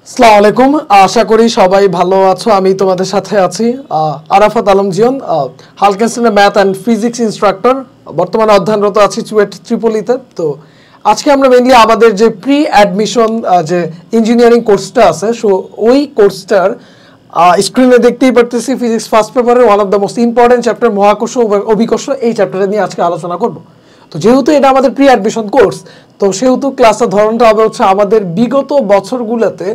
আসসালামু আলাইকুম। আশা করি সবাই ভালো আছো। আমি তোমাদের সাথে আছি আরাফাত আলম জিয়ন, হালকেস্টনের ম্যাথ অ্যান্ড ফিজিক্স ইনস্ট্রাক্টর। বর্তমানে অধ্যয়নরত আছি চুয়েট ত্রিপলিতে। তো আজকে আমরা মেইনলি আমাদের যে প্রি অ্যাডমিশন যে ইঞ্জিনিয়ারিং কোর্সটা আছে, সো ওই কোর্সটার স্ক্রিনে দেখতেই পারতেছি ফিজিক্স ফার্স্ট পেপারের one of the most important chapter মহাকর্ষ ও অভিকর্ষ, এই চ্যাপ্টারটা নিয়ে আজকে আলোচনা করব। তো যেহেতু এটা আমাদের প্রি অ্যাডমিশন কোর্স, তো সেহেতু ক্লাসের ধরনটা হবে হচ্ছে আমাদের বিগত বছরগুলোতে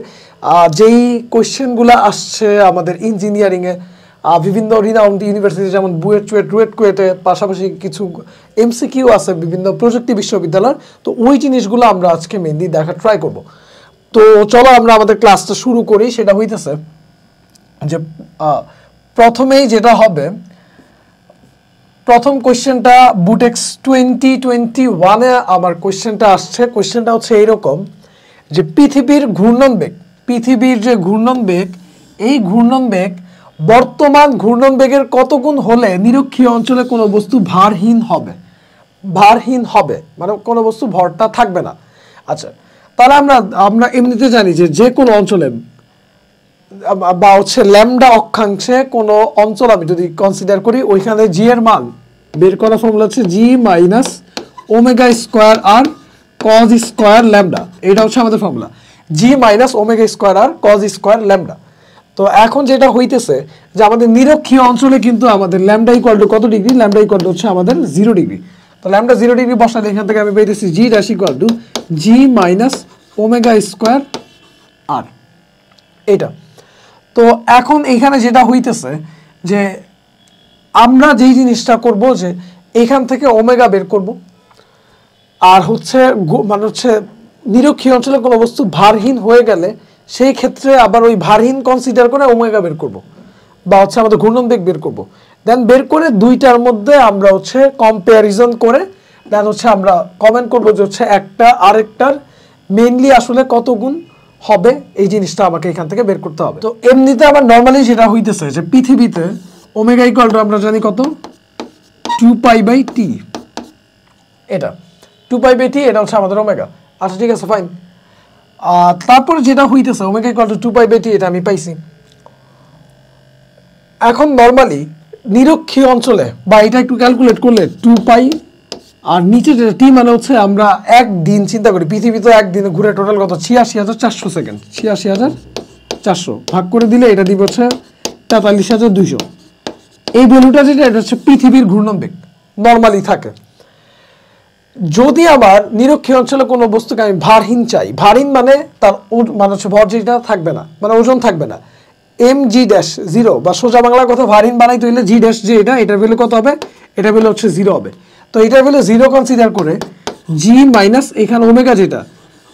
যেই কোয়েশ্চেনগুলো আসছে আমাদের ইঞ্জিনিয়ারিংয়ে বিভিন্ন রিনাউন্ড ইউনিভার্সিটি যেমন বুয়েট, চুয়েট, রুয়েটে, পাশাপাশি কিছু এমসিকিউ আছে বিভিন্ন প্রযুক্তি বিশ্ববিদ্যালয়। তো ওই জিনিসগুলো আমরা আজকে মেনলি দেখা ট্রাই করব। তো চলো আমরা আমাদের ক্লাসটা শুরু করি। সেটা হইতেছে যে প্রথমেই যেটা হবে, প্রথম কোয়েশ্চেনটা বুটেক্স 2021-এ আমার কোয়েশ্চেনটা আসছে। কোয়েশ্চেনটা হচ্ছে এইরকম যে পৃথিবীর যে ঘূর্ণন বেগ, এই ঘূর্ণন বেগ বর্তমান ঘূর্ণন বেগের কত গুণ হলে নিরক্ষীয় অঞ্চলে কোনো বস্তু ভারহীন হবে, মানে কোনো বস্তু ভরটা থাকবে না। আচ্ছা, তাহলে আমরা এমনিতে জানি যে কোনো অঞ্চলে বা হচ্ছে ল্যামডা অক্ষাংশে কোনো অঞ্চল আমি যদি কনসিডার করি, ওইখানে জি এর মান বের করার ফর্মুলা হচ্ছে জি মাইনাস ওমেগা স্কোয়ার আর কজ স্কোয়ার ল্যামডা। এটা হচ্ছে আমাদের ফর্মুলা, জি মাইনাস ওমেগা স্কোয়ার আর কজ স্কোয়ার ল্যামডা। তো এখন যেটা হইতেছে যে আমাদের নিরক্ষীয় অঞ্চলে কিন্তু আমাদের ল্যামডা ইকুয়াল টু কত ডিগ্রি? ল্যামডা ইকুয়াল টু হচ্ছে আমাদের 0 ডিগ্রি। তো ল্যামডা 0 ডিগ্রি বসালে এখান থেকে আমি পেয়েছি G dash equal to G minus omega square R এটা। তো এখন এখানে যেটা হইতেছে যে আমরা যেই জিনিসটা করব যে এখান থেকে ওমেগা বের করব, আর হচ্ছে মানে হচ্ছে নিরক্ষীয় অঞ্চলে কোনো বস্তু ভারহীন হয়ে গেলে সেই ক্ষেত্রে আবার ওই ভারহীন কনসিডার করে ওমেগা বের করব, বা হচ্ছে আমাদের ঘূর্ণন বেগ বের করব। দেন বের করে দুইটার মধ্যে আমরা হচ্ছে কম্পারিজন করে দেন হচ্ছে আমরা কমেন্ট করব যে হচ্ছে একটা আরেকটার মেইনলি আসলে কত গুণ হবে, এই জিনিসটা আমাকে এখান থেকে বের করতে হবে। তো এমনিতে আমার নর্মালি যেটা হইতেছে যে পৃথিবীতে ওমেগা ইকুয়াল টু আমরা জানি কত, 2π/t। এটা 2π/t, এটা হচ্ছে আমাদের ওমেগা। আচ্ছা ঠিক আছে, ফাইন। তারপরে যেটা হইতেছে ওমেগা ইকুয়াল টু 2π/t, এটা আমি পাইছি। এখন নর্মালি নিরক্ষীয় অঞ্চলে বা এটা একটু ক্যালকুলেট করলে 2π আর নিচে যেটা টি মানে হচ্ছে আমরা একদিন চিন্তা করি, পৃথিবীতে একদিনে ঘুরে টোটাল কত, 86,400 সেকেন্ড। 86,400 ভাগ করে দিলে এটা দিবে হচ্ছে 43,200। এই ভ্যালুটা যেটা, এটা হচ্ছে পৃথিবীর ঘূর্ণন বেগ নর্মালি থাকে। যদি আমার নিরক্ষীয় অঞ্চলে কোনো বস্তুকে আমি ভারহীন চাই, ভারহীন মানে তার মানে হচ্ছে ভর যেটা থাকবে না, মানে ওজন থাকবে না, এম জি ড্যাশ 0, বা সোজা বাংলার কথা ভারহীন বানাইতে হইলে জি ড্যাশ যে এটার ভ্যালু কত হবে, এটার ভ্যালু হচ্ছে 0 হবে। তো এটার ভ্যালু 0 কনসিডার করে জি মাইনাস এখানে ওমেগা যেটা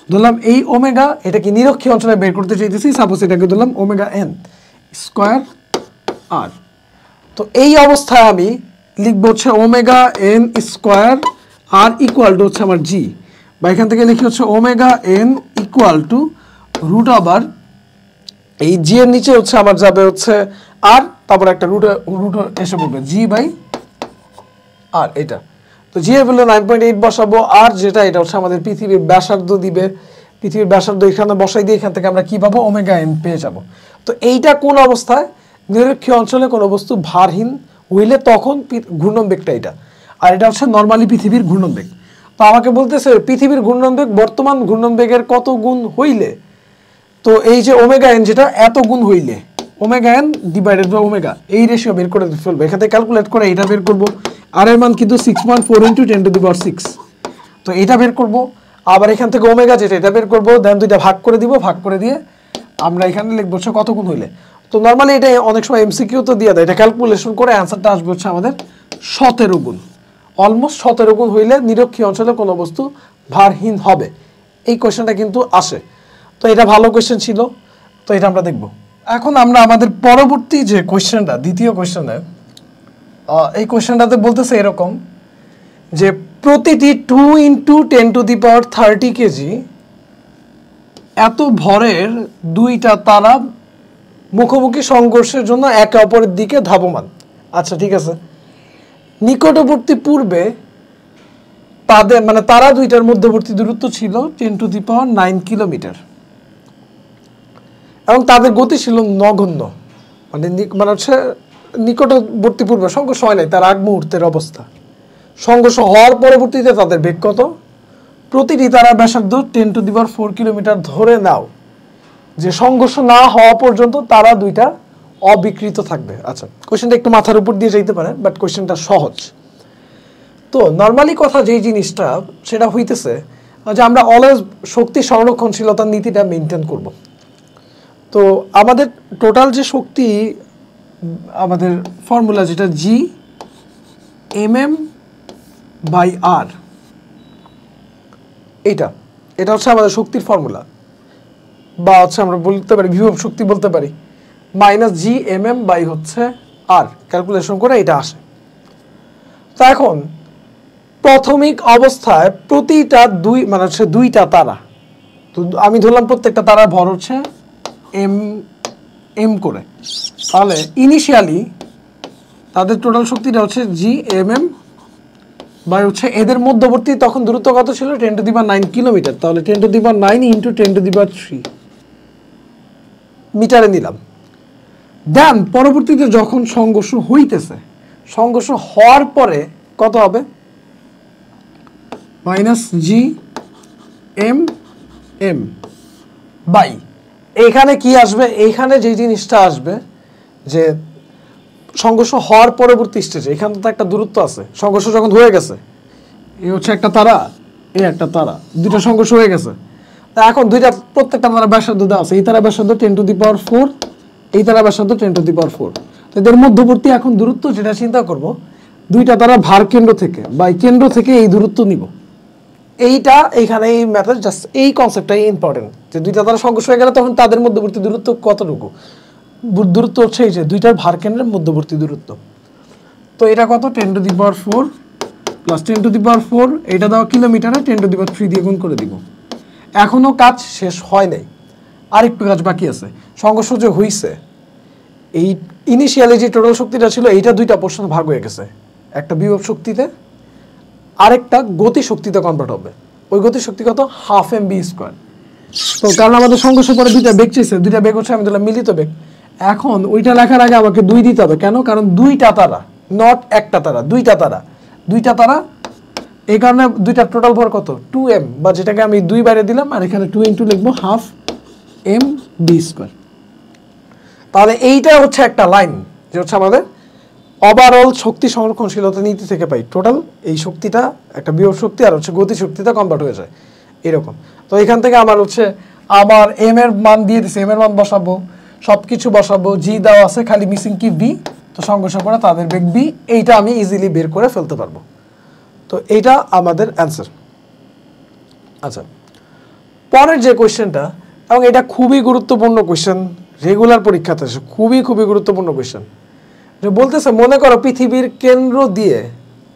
ধরলাম, এই ওমেগা এটা কি নিরক্ষীয় অঞ্চলে বের করতে চাইতেছি, সাপোজ এটাকে ধরলাম ওমেগা এন স্কোয়ার আর। তো এই অবস্থায় আমি লিখবো হচ্ছে ওমেগা এন স্কোয়ার আর ইকুয়াল টু হচ্ছে আমার জি, বা এখান থেকে লিখি হচ্ছে omega n equal to root আবার এই জি এর নিচে হচ্ছে আমার যাবে হচ্ছে আর, তারপর একটা রুট এসে পড়বে জি বাই আর। এটা তো জি এর ভ্যালু 9.8 বসাবো, আর যেটা এটা হচ্ছে আমাদের পৃথিবীর ব্যাসার্ধ দিবে। পৃথিবীর ব্যাসার্ধ এখানে বসাই দিয়ে এখান থেকে আমরা কি পাবো, ওমেগা এন পেয়ে যাব। তো এইটা কোন অবস্থায়? নিরক্ষীয় অঞ্চলে কোনো বস্তু ভারহীন হইলে তখন ঘূর্ণন বেগটা এটা, আর এটা হচ্ছে নর্মালি পৃথিবীর ঘূর্ণন বেগ। তো আমাকে বলতেছে পৃথিবীর ঘূর্ণন বেগ বর্তমান ঘূর্ণন বেগের কত গুণ হইলে, তো এই যে ওমেগা এন যেটা এত গুণ হইলে, omega n divided by omega, এই রেশিও বের করে ফেলবো। এখান থেকে ক্যালকুলেট করে এটা বের করবো। আর এর মান কিন্তু 6.4 × 10⁶। তো এটা বের করব, আবার এখান থেকে ওমেগা যেটা এটা বের করবো, দেন দুইটা ভাগ করে দিব, ভাগ করে দিয়ে আমরা এখানে লিখবো হচ্ছে কত গুণ হইলে। তো নর্মালি এটা অনেক সময় এমসিকিউ তো দিয়ে দেয়, এটা ক্যালকুলেশন করে অ্যান্সারটা আসবে হচ্ছে আমাদের 17 গুণ। অলমোস্ট 17 গুণ হইলে নিরক্ষীয় অঞ্চলে কোনো বস্তু ভারহীন হবে, এই কোয়েশ্চেনটা কিন্তু আসে। তো এটা ভালো কোয়েশ্চেন ছিল, তো এটা আমরা দেখব। এখন আমরা আমাদের পরবর্তী যে কোয়েশ্চেনটা, দ্বিতীয় কোয়েশ্চেনে, এই কোয়েশ্চেনটাতে বলতেছে এরকম যে প্রতিটি 2 × 10⁻30 কেজি এত ভরের দুইটা তারা মুখোমুখি সংঘর্ষের জন্য একে অপরের দিকে ধাবমান। আচ্ছা ঠিক আছে, নিকটবর্তী পূর্বে তাদের মানে তারা দুইটার মধ্যবর্তী দূরত্ব ছিল 10⁹ কিলোমিটার। এবং তাদের গতি ছিল নগণ্য, মানে মানে হচ্ছে নিকটবর্তী পূর্বে সংঘর্ষ হয় নাই, তার আগ মুহূর্তের অবস্থা। সংঘর্ষ হওয়ার পরবর্তীতে তাদের বেগ কত? প্রতিটি তারার ব্যাসার্ধ 10⁴ কিলোমিটার। ধরে নাও যে সংঘর্ষ না হওয়া পর্যন্ত তারা দুইটা অবিকৃত থাকবে। আচ্ছা, কোশ্চেনটা একটু মাথার উপর দিয়ে যাইতে পারে, বাট কোশ্চেনটা সহজ। তো নর্মালি কথা যেই জিনিসটা সেটা হইতেছে যে আমরা অলওয়েজ শক্তি সংরক্ষণশীলতার নীতিটা মেনটেন করব। তো আমাদের টোটাল যে শক্তি, আমাদের ফর্মুলা যেটা G/mm/r, এটা হচ্ছে আমাদের শক্তির ফর্মুলা, বা হচ্ছে আমরা বলতে পারি বিভব শক্তি বলতে পারি, -G/mm/r ক্যালকুলেশন করে এটা আসে। তো এখন প্রাথমিক অবস্থায় প্রতিটা মানে হচ্ছে দুইটা তারা, তো আমি ধরলাম প্রত্যেকটা তারার ভর হচ্ছে m করে, তাহলে ইনিশিয়ালি তাদের টোটাল শক্তিটা হচ্ছে G/mm হচ্ছে এদের মধ্যবর্তী তখন দূরত্ব কত ছিল? 10⁹ কিলোমিটার। তাহলে 10⁹ ইন্টু 10⁵ মিটারে নিলাম। দেন পরবর্তীতে যখন সংঘর্ষ হইতেছে, সংঘর্ষ হওয়ার পরে কত হবে? -G/m বাই, এখানে কি আসবে? এইখানে যে জিনিসটা আসবে যে সংঘর্ষ হওয়ার পরবর্তী স্টেজে এখানে তো একটা দূরত্ব আছে, সংঘর্ষ যখন হয়ে গেছে, এই হচ্ছে একটা তারা, এই একটা তারা, দুইটা সংঘর্ষ হয়ে গেছে। তা এখন দুইটা প্রত্যেকটা তারা ব্যাসার্ধ দেওয়া আছে, এই তারা ব্যাসার্ধ 10⁴, এই তারা ব্যাসার্ধ 10⁴। তো এদের মধ্যবর্তী এখন দূরত্ব যেটা চিন্তা করব, দুইটা তারা ভার কেন্দ্র থেকে বা কেন্দ্র থেকে এই দূরত্ব নিব। এইটা এইখানে এই মেথড, জাস্ট এই কনসেপ্টটাই ইম্পর্টেন্ট, যে দুইটা তারা সংঘর্ষ হয়ে গেলে তখন তাদের মধ্যবর্তী দূরত্ব কতটুকু? দূরত্ব হচ্ছে এই যে দুইটার ভার কেন্দ্রের মধ্যবর্তী দূরত্ব। তো এটা কত? 10⁴ প্লাস 10⁴, এটা দেওয়া কিলোমিটারে 10⁵ দিয়ে গুণ করে দিব। এখনো কাজ শেষ হয় নাই, আরেকটু কাজ বাকি আছে। সংঘর্ষ যে হইছে, এই ইনিশিয়ালি যে টোটাল শক্তিটা ছিল এইটা দুইটা পোর্শন ভাগ হয়ে গেছে, একটা বিভব শক্তিতে, আরেকটা গতি শক্তিতে কনভার্ট হবে। ওই গতি শক্তি কত? 1/2 mv²। তো কারণ আমাদের সংঘর্ষ পরে দুইটা বেগ চেয়েছে, দুইটা বেগ হচ্ছে আমি দিলাম মিলিত বেগ। এখন ওইটা লেখার আগে আমাকে 2 দিতে হবে। কেন? কারণ দুইটা তারা, নট একটা তারা, দুইটা তারা। এই কারণে দুইটা টোটাল ভর কত? 2m, বা যেটাকে আমি 2 বাইরে দিলাম, আর এখানে 2 ইন্টু লিখবো 1/2 mv²। তাহলে এইটা হচ্ছে একটা লাইন যে হচ্ছে আমাদের ওভারঅল শক্তি সংরক্ষণশীলতা নীতি থেকে পাই। টোটাল এই শক্তিটা একটা বিভব শক্তি আর হচ্ছে গতি শক্তিতে কনভার্ট হয়ে যায় এরকম। তো এখান থেকে আমার হচ্ছে আমার এম এর মান দিয়ে দিছে, এম এর মান বসাবো, সব কিছু বসাবো, জি দেওয়া আছে, খালি মিসিং কি বি। তো সংঘর্ষ করে তাদের বেগ বি, এইটা আমি ইজিলি বের করে ফেলতে পারবো। তো এইটা আমাদের অ্যান্সার। আচ্ছা, পরের যে কোয়েশ্চেনটা, এবং এটা খুবই গুরুত্বপূর্ণ কোয়েশ্চেন, রেগুলার পরীক্ষাতে আসে, খুবই গুরুত্বপূর্ণ কোয়েশ্চেন। যে বলতেছে মনে করো পৃথিবীর কেন্দ্র দিয়ে,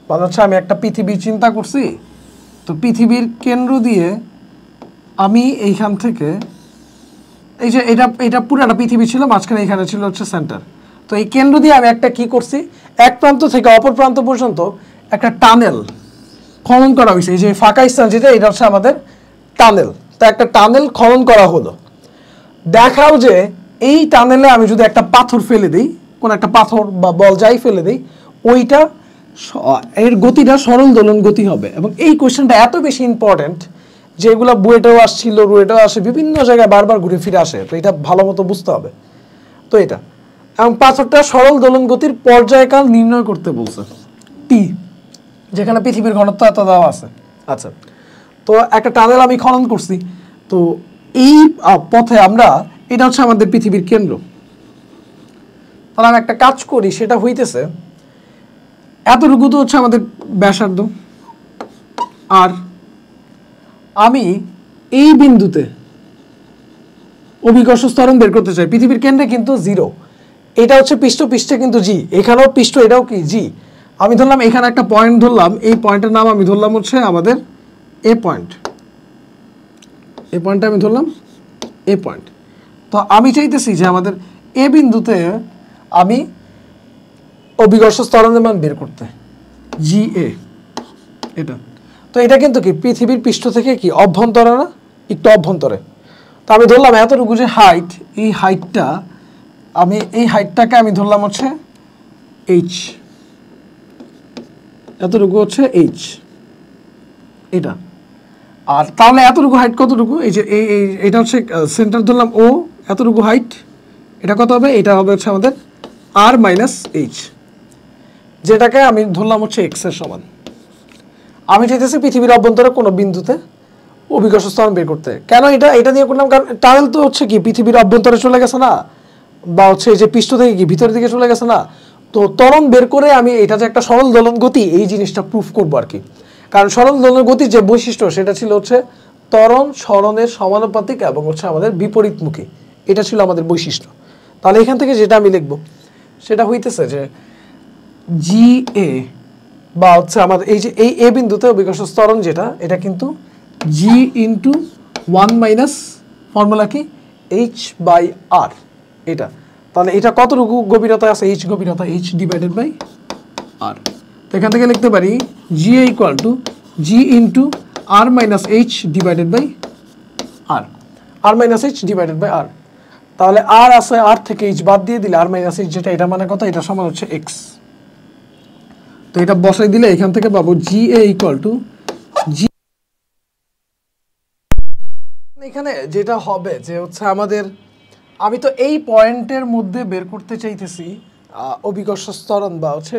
মানে হচ্ছে আমি একটা পৃথিবী চিন্তা করছি, তো পৃথিবীর কেন্দ্র দিয়ে আমি এইখান থেকে, এই যে এটা পুরাটা পৃথিবী ছিল, মাঝখানে এখানে ছিল হচ্ছে সেন্টার। তো এই কেন্দ্র দিয়ে আমি একটা কি করছি, এক প্রান্ত থেকে অপর প্রান্ত পর্যন্ত একটা টানেল খনন করা হয়েছে। এই যে ফাঁকা স্থান যেটা, এটা হচ্ছে আমাদের টানেল। তো একটা টানেল খনন করা হলো। দেখাও যে এই টানেলে আমি যদি একটা পাথর ফেলে দিই, কোন একটা পাথর বা বল যাই ফেলে দিই, ওইটা এর গতিটা সরল দোলন গতি হবে। এবং এই কোয়েশ্চেনটা এত বেশি ইম্পর্টেন্ট যে এগুলো বুয়েটেও আসছিল, রুয়েটেও আসে, বিভিন্ন জায়গায় বারবার ঘুরে ফিরে আসে। তো এটা ভালো মতো বুঝতে হবে। তো এটা এবং পাথরটা সরল দোলন গতির পর্যায়কাল নির্ণয় করতে বলছে, টি, যেখানে পৃথিবীর ঘনত্ব এত দেওয়া আছে। আচ্ছা, তো একটা টানেল আমি খনন করছি। তো এই পথে আমরা, এটা হচ্ছে আমাদের পৃথিবীর কেন্দ্র। তাহলে আমি একটা কাজ করি, সেটা হইতেছে এতটুকু তো হচ্ছে আমাদের ব্যাসার্ধ, আর আমি এই বিন্দুতে অভিকর্ষ ত্বরণ বের করতে চাই। পৃথিবীর কেন্দ্রে কিন্তু 0, এটা হচ্ছে পৃষ্ঠে কিন্তু জি, এখানেও পৃষ্ঠ, এটাও কি জি। আমি ধরলাম এখানে একটা পয়েন্ট ধরলাম, এই পয়েন্টের নাম আমি ধরলাম হচ্ছে আমাদের এ পয়েন্ট। এই পয়েন্টটা আমি ধরলাম এ পয়েন্ট। তো আমি চাইতেছি যে আমাদের এ বিন্দুতে আমি অভিকর্ষ ত্বরণের মান বের করতে, জি এ, এটা। তো এটা কিন্তু কি পৃথিবীর পৃষ্ঠ থেকে কি অভ্যন্তরে না, একটু অভ্যন্তরে। তো আমি ধরলাম এতটুকু যে হাইট, এই হাইটটা এই হাইটটাকে আমি ধরলাম হচ্ছে এইচ, এতটুকু হচ্ছে এইচ এটা। আর তাহলে এতটুকু হাইট কতটুকু, এই যে এটা হচ্ছে সেন্টার ধরলাম ও, এতটুকু হাইট, এটা কত হবে, এটা হবে হচ্ছে আমাদের আর মাইনাস এইচ, যেটাকে আমি ধরলাম হচ্ছে এক্স এর সমান। আমি চাইতেছি পৃথিবীর অভ্যন্তরে কোনো বিন্দুতে অভিকর্ষ ত্বরণ বের করতে। কেন এটা দিয়ে করলাম, কারণ টানেল তো হচ্ছে কি পৃথিবীর অভ্যন্তরে চলে গেছে না, বা হচ্ছে যে পৃষ্ঠ থেকে কি ভিতরের দিকে চলে গেছে না, তো ত্বরণ বের করে আমি এটা যে একটা সরল দোলন গতি, এই জিনিসটা প্রুফ করবো আর কি। কারণ সরল দোলন গতির যে বৈশিষ্ট্য সেটা ছিল হচ্ছে ত্বরণ সরণের সমানুপাতিক এবং হচ্ছে আমাদের বিপরীতমুখী, এটা ছিল আমাদের বৈশিষ্ট্য। তাহলে এখান থেকে যেটা আমি লিখবো সেটা হইতেছে যে জি এ, বা হচ্ছে আমাদের এই যে এই এ বিন্দুতে অভিকর্ষ ত্বরণ যেটা, এটা কিন্তু জি ইন্টু 1 মাইনাস ফর্মুলা কি এইচ বাই আর, এটা। তাহলে এটা কতটুকু গভীরতা আছে, এইচ গভীরতা, এইচ ডিভাইডেড বাই আর। তো এখান থেকে লিখতে পারি G A equal to G into R minus H divided by R, R minus H divided by R. তাহলে আর আছে, আর থেকে এইচ বাদ দিয়ে দিলে আর মাইনাস এইচ যেটা, এটা মানে কত, এটা সমান হচ্ছে এক্স। তো এটা বসাই দিলে এখান থেকে পাবো জি এ ইকুয়াল টু জি, এখানে যেটা হবে যে হচ্ছে আমাদের, আমি তো এই পয়েন্টের মধ্যে বের করতে চাইতেছি অভিকর্ষ ত্বরণ, বা হচ্ছে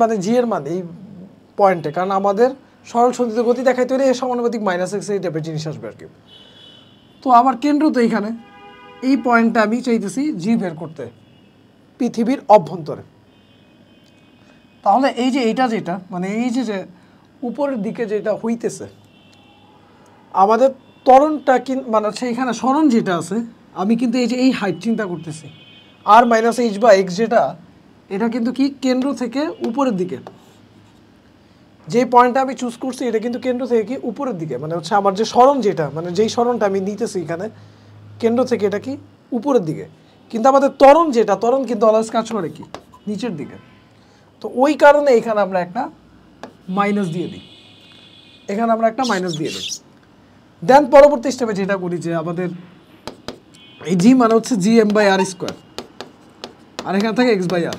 মানে জি এর মান এই পয়েন্টে, কারণ আমাদের সরল সন্ধিত গতি দেখাইতে হলে এর সমানুপাতিক মাইনাস এক্স এই টাইপের জিনিস আসবে আর কি। তো আমার কেন্দ্র তো এইখানে, এই পয়েন্টটা আমি চাইতেছি জি বের করতে পৃথিবীর অভ্যন্তরে। তাহলে এই যে এইটা যেটা মানে এই যে উপরের দিকে যেটা হইতেছে আমাদের ত্বরণটা মানে হচ্ছে এখানে সরণ যেটা আছে, আমি কিন্তু এই যে এই হাইট চিন্তা করতেছি আর মাইনাস এইচ বা এক্স যেটা, এটা কিন্তু কি কেন্দ্র থেকে উপরের দিকে, যে পয়েন্টটা আমি চুজ করছি এটা কিন্তু কেন্দ্র থেকে কি উপরের দিকে, মানে হচ্ছে আমার যে সরণ যেটা, মানে যেই সরণটা আমি নিতেছি এখানে কেন্দ্র থেকে, এটা কি উপরের দিকে। কিন্তু আমাদের ত্বরণ যেটা, ত্বরণ কিন্তু অলওয়েজ কাজ করে কি নিচের দিকে। তো ওই কারণে এখানে আমরা একটা মাইনাস দিয়ে দিই, এখানে আমরা একটা মাইনাস দিয়ে দিই। দেন পরবর্তী স্টেপে যেটা করি যে আমাদের এই জি মানে হচ্ছে G M by R square, আর এখান থেকে এক্স বাই আর,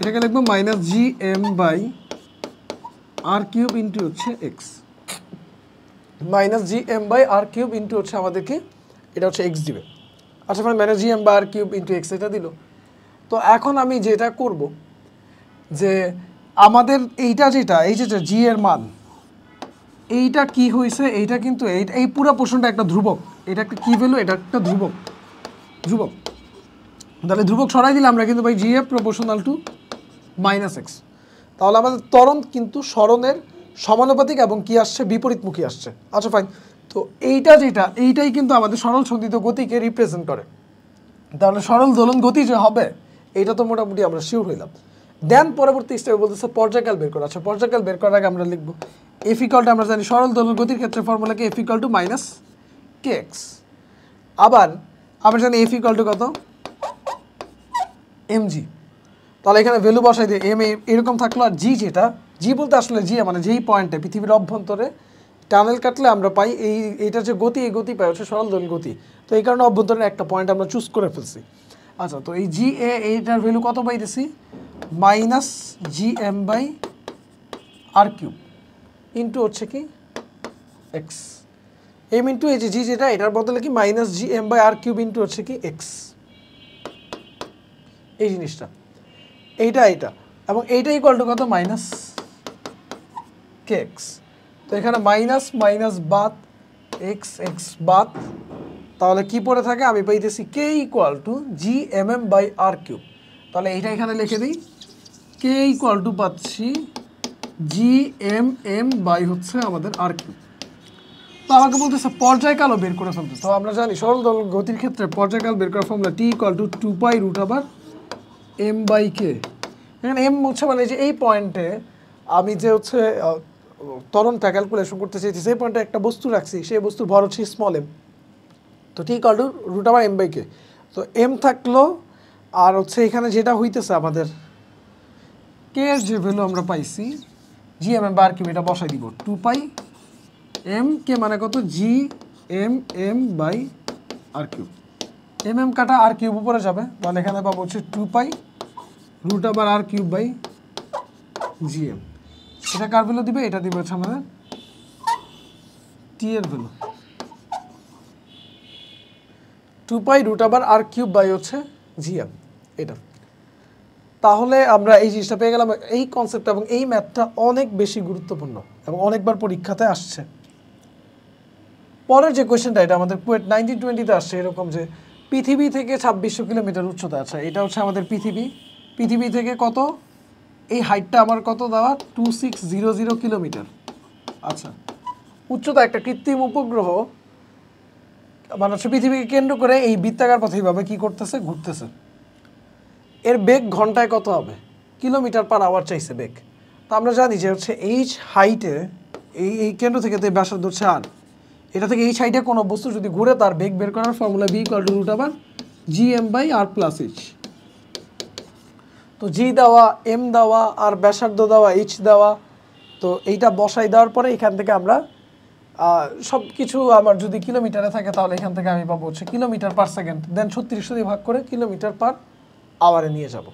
এটাকে লিখবো minus G M by R cube into হচ্ছে X, minus G M by R cube into হচ্ছে আমাদেরকে এটা হচ্ছে এক্স দিবে। আচ্ছা মানে minus G M by R cube into X এটা দিল। তো এখন আমি যেটা করব যে আমাদের এইটা যেটা এই যে জি এর মান, এইটা কি হয়েছে, এইটা কিন্তু এই পুরো পোর্শনটা একটা ধ্রুবক, এটা একটা কি ভ্যালু, এটা একটা ধ্রুবক, ধ্রুবক। তাহলে ধ্রুবক সরাই দিলে আমরা কিন্তু পাই জি এ প্রপোর্শনাল টু মাইনাস এক্স। তাহলে আমাদের ত্বরণ কিন্তু সরণের সমানুপাতিক এবং কি আসছে বিপরীতমুখী আসছে। আচ্ছা ফাইন, তো এইটা যেটা এইটাই কিন্তু আমাদের সরল সন্ধিত গতিকে রিপ্রেজেন্ট করে। তাহলে সরল দোলন গতি যে হবে এটা তো মোটামুটি আমরা শিওর হইলাম। দেন পরবর্তী স্টেপে বলতেছে পর্যায়কাল বের করা। আচ্ছা পর্যায়কাল বের করার আগে আমরা লিখবো এফ ইকুয়ালটা, আমরা জানি সরল দোলন গতির ক্ষেত্রে ফর্মুলা কি F equal to minus K x. আবার আমরা জানি এফ ইকুয়াল টু কত এম জি। তাহলে এখানে ভ্যালু বসাই দিয়ে এম এরকম থাকলো, আর জি যেটা, জি বলতে আসলে জি মানে যেই পয়েন্টে পৃথিবীর অভ্যন্তরে টানেল কাটলে আমরা পাই এইটার যে গতি, এই গতি পাই হচ্ছে সরল দোলন গতি। তো এই কারণে অভ্যন্তরে একটা পয়েন্ট আমরা চুজ করে ফেলছি। আচ্ছা তো এই জি এ এইটার ভ্যালু কত পাইতেছি minus G M by R cube into হচ্ছে কি এক্স, এম ইন্টু এই যে জি যেটা, এটার বদলে কি minus G M by R cube into হচ্ছে কি এক্স, এই জিনিসটা এইটা এবং এইটা ইকুয়াল টু কত মাইনাস কে এক্স। তো এখানে মাইনাস মাইনাস বাদ এক্স এক্স বাদ, তাহলে কি পড়ে থাকে আমি পাইতেছি K equal to G M M by R cube. তাহলে এইটা এখানে লিখে দিই কে ইকুয়াল টু পাচ্ছি জি এম এম বাই হচ্ছে আমাদের আর কিউব। তো আমাকে বলতেছে পর্যায়কালও বের করে ফেলতে। তো আমরা জানি সরল দোলন গতির ক্ষেত্রে পর্যায়কাল বের করার formula T equal to 2 pi root আবার এম বাই কে। এখানে এম হচ্ছে মানে যে এই পয়েন্টে আমি যে হচ্ছে ত্বরণটা ক্যালকুলেশন করতে চাইছি, সেই পয়েন্টে একটা বস্তু রাখছি, সেই বস্তুর ভর হচ্ছে স্মল এম। তো টি ইকুয়াল টু রুট আবার এম বাই কে। তো এম থাকলো, আর হচ্ছে এখানে যেটা হইতেছে আমাদের কে এর যে ভ্যালু আমরা পাইছি জি এম এম বার কিউব, এটা বসাই দিব 2 পাই এম কে মানে কত G M M by R cube, কাটা আর কিউব উপরে যাবে, তাহলে এখানে পাবো হচ্ছে 2 pi root over R cube by GM. এটা কার ভ্যালু দিবে? এটা দিবে হচ্ছে আমাদের টি এর value, 2 pi root over R cube by হচ্ছে জিএম এটা। তাহলে আমরা এই জিনিসটা পেয়ে গেলাম। এই কনসেপ্ট এবং এই ম্যাথটা অনেক বেশি গুরুত্বপূর্ণ এবং অনেকবার পরীক্ষাতে আসছে। পরের যে কোয়েশ্চেনটা, এটা আমাদের কুয়েট 1920-তে আসছে এরকম, যে পৃথিবী থেকে 2600 কিলোমিটার উচ্চতা আছে। এটা হচ্ছে আমাদের পৃথিবী থেকে কত, এই হাইটটা আমার কত দেওয়া, 2600 কিলোমিটার। আচ্ছা, উচ্চতা একটা কৃত্রিম উপগ্রহ মানে হচ্ছে পৃথিবীকে কেন্দ্র করে এই বৃত্তাকার পথে এইভাবে কি করতেছে, ঘুরতেছে। এর বেগ ঘন্টায় কত হবে? কিলোমিটার পার আওয়ার চাইছে বেগ। তো আমরা জানি যে হচ্ছে এইচ হাইটে এই কেন্দ্র থেকে ব্যাসার্ধ হচ্ছে আর, এটা থেকে এইচ হাইটে কোনো বস্তু যদি ঘুরে তার বেগ বের করার formula v equal to root over G M by R plus H. তো জি দেওয়া, এম দেওয়া, আর ব্যাসার্ধ দেওয়া, এইচ দেওয়া। তো এইটা বসাই দেওয়ার পরে এখান থেকে আমরা সব কিছু আমার যদি কিলোমিটারে থাকে তাহলে এখান থেকে আমি পাবো হচ্ছে কিলোমিটার পার সেকেন্ড, দেন 3600 দিয়ে ভাগ করে কিলোমিটার পার আওয়ারে নিয়ে যাব।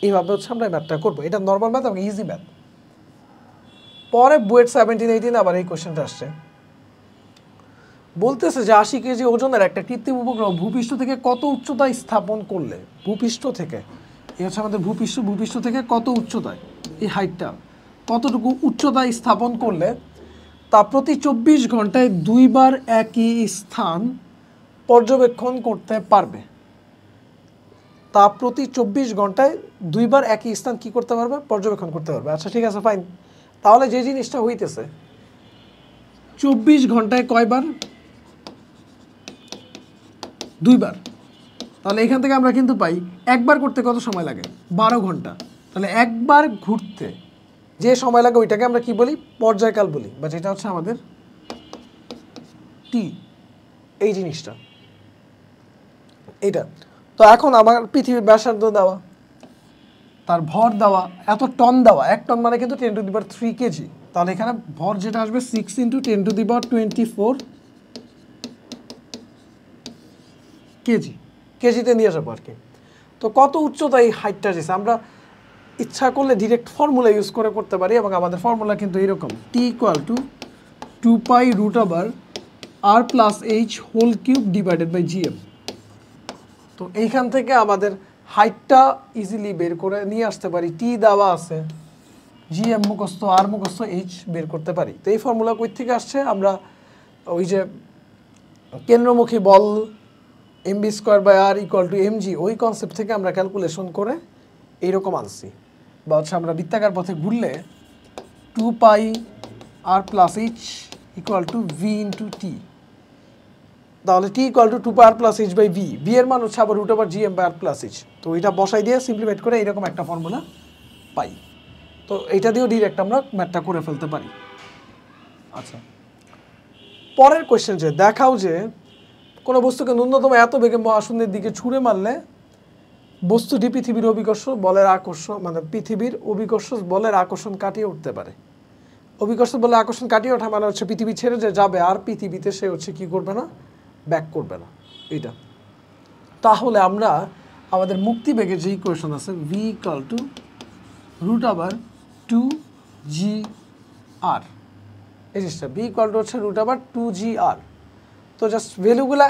এইভাবে হচ্ছে আমরা ম্যাথটা করবো। এটা নর্মাল ম্যাথ এবং ইজি ম্যাথ। পরে বুয়েট 17-18 আবার এই কোয়েশ্চেনটা আসছে, বলতেছে যে 80 কেজি ওজনের একটা কৃত্রিম উপগ্রহ ভূপৃষ্ঠ থেকে কত উচ্চতায় স্থাপন করলে, ভূপৃষ্ঠ থেকে, এই হচ্ছে আমাদের ভূপৃষ্ঠ থেকে কত উচ্চতায়, এই হাইটটা কতটুকু উচ্চতায় স্থাপন করলে তা প্রতি 24 ঘন্টায় 2 বার একই স্থান পর্যবেক্ষণ করতে পারবে। তা প্রতি 24 ঘন্টায় 2 বার একই স্থান কি করতে পারবে, পর্যবেক্ষণ করতে পারবে। আচ্ছা ঠিক আছে, ফাইন। তাহলে যে জিনিসটা হইতেছে 24 ঘন্টায় কয়বার, 2 বার। তাহলে এখান থেকে আমরা কিন্তু পাই একবার করতে কত সময় লাগে, 12 ঘন্টা। তাহলে একবার ঘুরতে যে সময় লাগে ওইটাকে আমরা কি বলি, পর্যায়কাল বলি, বা যেটা হচ্ছে আমাদের টি, এই জিনিসটা এইটা। তো এখন আমার পৃথিবীর ব্যাসার্ধ দেওয়া, তার ভর দেওয়া, এত টন দেওয়া, 1 টন মানে কিন্তু 10⁻³ কেজি। তাহলে এখানে ভর যেটা আসবে 6 × 10⁻24 কেজি, কেজিতে নিয়ে যাবো আর কি। তো কত উচ্চতা এই হাইটটা দিয়েছে, আমরা ইচ্ছা করলে ডিরেক্ট ফর্মুলা ইউজ করে করতে পারি, এবং আমাদের ফর্মুলা কিন্তু এরকম, T equal to 2 pi root over R plus H whole cube divided by GM. তো এইখান থেকে আমাদের হাইটটা ইজিলি বের করে নিয়ে আসতে পারি। টি দেওয়া আছে, জিএম মুখস্থ, আর মুখস্থ, এইচ বের করতে পারি। তো এই ফর্মুলা কই থেকে আসছে, আমরা ওই যে কেন্দ্রমুখী বল mv²/r = mg, ওই কনসেপ্ট থেকে আমরা ক্যালকুলেশন করে এইরকম আনছি। বা হচ্ছে আমরা বৃত্তাকার পথে ঘুরলে 2 pi R plus H equal to V into T. তাহলে T equal to 2 pi R plus H by V, V এর মান হচ্ছে আবার root over G M by R plus H. তো এটা বসাই দিয়ে সিম্পলিফাইড করে এরকম একটা ফর্মুলা পাই। তো এইটা দিয়েও ডিরেক্ট আমরা ম্যাথটা করে ফেলতে পারি। আচ্ছা, পরের কোয়েশ্চেন, যে দেখাও যে কোনো বস্তুকে ন্যূনতম এত বেগে মহাশূন্যের দিকে ছুঁড়ে মারলে বস্তুটি পৃথিবীর অভিকর্ষ বলের আকর্ষণ, মানে পৃথিবীর অভিকর্ষ বলের আকর্ষণ কাটিয়ে উঠতে পারে। অভিকর্ষ বলের আকর্ষণ কাটিয়ে ওঠা মানে হচ্ছে পৃথিবী ছেড়ে যে যাবে, আর পৃথিবীতে সে হচ্ছে কি করবে না, ব্যাক করবে না, এইটা। তাহলে আমরা আমাদের মুক্তি বেগের যে ইকুয়েশন আছে, v equal to root over 2gr, এই জিনিসটা ভি ইকুয়াল টু হচ্ছে রুট ওভার 2gr। তো জাস্ট ভ্যালুগুলা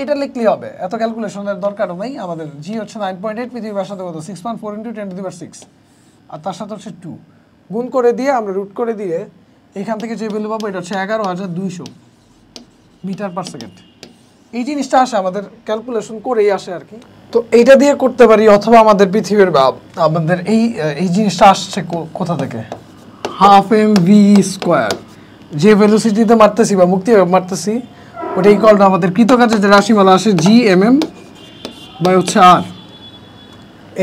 এটা লিখলেই হবে, এত ক্যালকুলেশনের দরকারও নেই আমাদের। জি হচ্ছে 9.8, পৃথিবীর ব্যাসার্ধ কত, 6.4 × 10⁶, আর তার সাথে হচ্ছে 2 গুণ করে দিয়ে আমরা রুট করে দিয়ে এখান থেকে যে ভ্যালু পাবো এটা হচ্ছে 11,200 মিটার পার সেকেন্ড। এই জিনিসটা আসে আমাদের ক্যালকুলেশন করেই আসে আর কি। তো এইটা দিয়ে করতে পারি, অথবা আমাদের পৃথিবীর আমাদের এই জিনিসটা আসছে কোথা থেকে, ½ যে ভেলোসিটিতে মারতেছি বা মুক্তি মারতেছি, ওটা ইকুয়াল টু আমাদের কৃতকাজের যে রাশিমালা আসে GMM বাই হচ্ছে আর,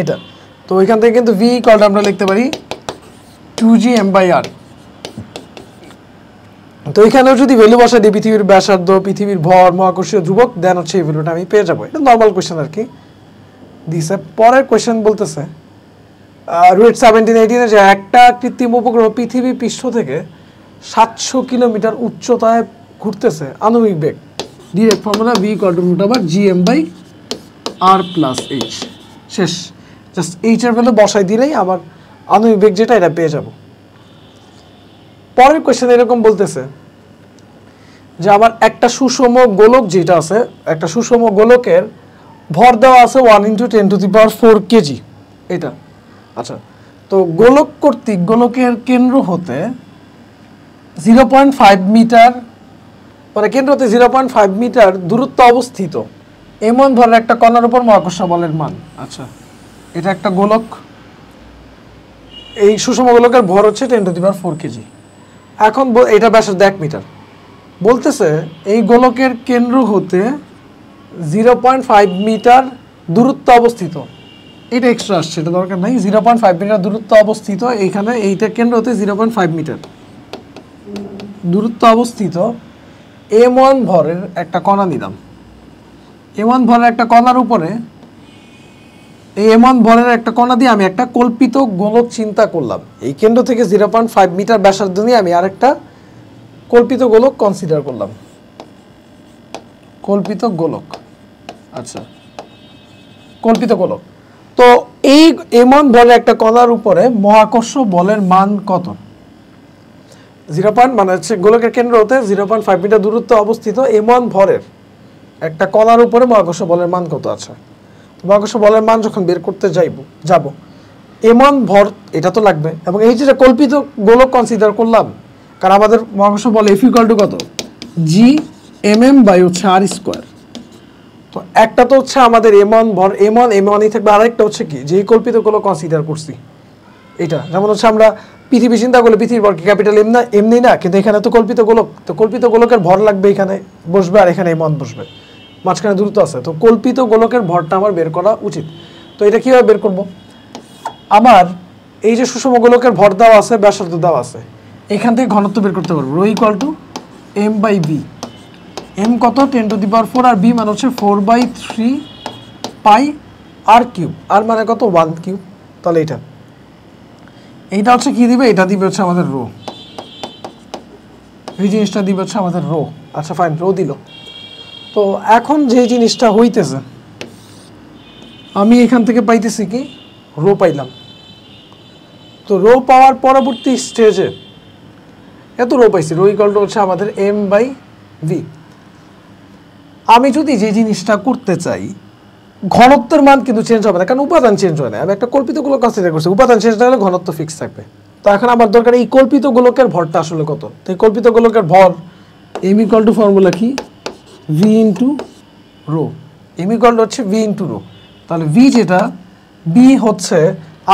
এটা। তো ওইখান থেকে কিন্তু ভি ইকুয়াল টু আমরা লিখতে পারি 2gm/r। তো এখানেও যদি ভ্যালু বসাই দিই, পৃথিবীর ব্যাসার্ধ, পৃথিবীর ভর, মহাকর্ষীয় ধ্রুবক, দেন হচ্ছে এই ভ্যালুটা আমি পেয়ে যাবো। এটা নর্মাল কোয়েশ্চেন আর কি দিছে। পরের কোয়েশ্চেন বলতেছে রুয়েট 17-18 যে একটা কৃত্রিম উপগ্রহ পৃথিবী পৃষ্ঠ থেকে 700 কিলোমিটার উচ্চতায় ঘুরতেছে আণবিক বেগ direct formula v = gm/r + h। শেষ। জাস্ট h এর ভ্যালু বসাই দিলেই আমার আণবিক বেগ যেটা এটা পেয়ে যাব। পরের কোশ্চেন এরকম বলতেছে যে আমার একটা সুষম গোলক যেটা আছে, একটা সুষম গোলকের ভর দেওয়া আছে 1 × 10⁴ কেজি এটা। আচ্ছা, তো গোলক কর্তৃক গোলকের কেন্দ্র হতে 0.5 মিটার, মানে কেন্দ্র হতে 0.5 মিটার দূরত্ব অবস্থিত m1 ভরের একটা কণার উপর মহাকর্ষ বলের মান। আচ্ছা, এটা একটা গোলক, এই সুষম গোলকের ভর হচ্ছে 10⁴ কেজি। এখন এটা ব্যাসার্ধ 1 মিটার। বলতেছে এই গোলকের কেন্দ্র হতে 0.5 মিটার দূরত্ব অবস্থিত, এটা এক্সট্রা আসছে, এটা দরকার নাই। 0.5 মিটার দূরত্ব অবস্থিত এইখানে, এইটা কেন্দ্র হতে 0.5 মিটার দূরত্ব অবস্থিত m1 ভরের একটা কণা নিলাম। m1 ভরের একটা কণার উপরে, এই m1 ভরের একটা কণা দিয়ে আমি একটা কল্পিত গোলক চিন্তা করলাম। এই কেন্দ্র থেকে 0.5 মিটার ব্যাসার্ধ নিয়ে আমি আরেকটা কল্পিত গোলক কনসিডার করলাম, কল্পিত গোলক। আচ্ছা, কল্পিত গোলক। তো এই m1 ভরের একটা কণার উপরে মহাকর্ষ বলের মান কত? 0. মানে হচ্ছে গোলকের কেন্দ্র হতে 0.5 মিটার দূরত্বে অবস্থিত m1 ভরের একটা কণার উপরে মহাকর্ষ বলের মান কত? আছে মহাকর্ষ বলের মান যখন বের করতে যাব m1 ভর এটা তো লাগবে, এবং এই যেটা কল্পিত গোলক কনসিডার করলাম, কারণ আমাদের মহাকর্ষ বল F = কত? g/r²। তো একটা তো হচ্ছে আমাদের m1 ভর, m1ই থাকবে, আরেকটা হচ্ছে কি যে কল্পিত গোলক কনসিডার করছি এটা। যেমন হচ্ছে আমরা পৃথিবী চিন্তা করলে পৃথিবীর ভর কি ক্যাপিটাল M না, এমনি না, কিন্তু এখানে তো কল্পিত গোলক, তো কল্পিত গোলকের ভর লাগবে, এখানে বসবে আর এখানে m1 বসবে, মাঝখানে দূরত্ব আছে, তো কল্পিত গোলকের ভরটা আমার বের করা উচিত। তো এটা কিভাবে বের করব? আমার এই যে সুষম গোলকের ভর দেওয়া আছে, ব্যাসার্ধ দেওয়া আছে, এখান থেকে ঘনত্ব বের করতে পারবো। ρ = m/v। m কত? 10⁴, আর b মানে হচ্ছে 4/3 পাই r³। আর মানে কত? 1³। তাহলে এইটা হচ্ছে কি দিবে? এটা দিবে হচ্ছে আমাদের রো, এই জিনিসটা দিবে হচ্ছে আমাদের রো। আচ্ছা ফাইন, রো দিল। তো এখন যে জিনিসটা হইতেছে, আমি এখান থেকে পাইতেছি কি? রো পাইলাম। তো রো পাওয়ার পরবর্তী স্টেজে এত রো পাইছি, রো = হচ্ছে আমাদের m/v। আমি যদি যে জিনিসটা করতে চাই, ঘনত্বের মান কিন্তু চেঞ্জ হবে না, কারণ উপাদান চেঞ্জ হয় না। আমি একটা কল্পিত গোলক কনসিডার করছি, উপাদান চেঞ্জ না হলে ঘনত্ব ফিক্স থাকবে। তো এখন আমার দরকার এই কল্পিত গোলকের ভরটা আসলে কত। তো এই কল্পিত গোলকের ভর m = ফর্মুলা কি? v × ρ। m = হচ্ছে v × ρ। তাহলে v যেটা, b হচ্ছে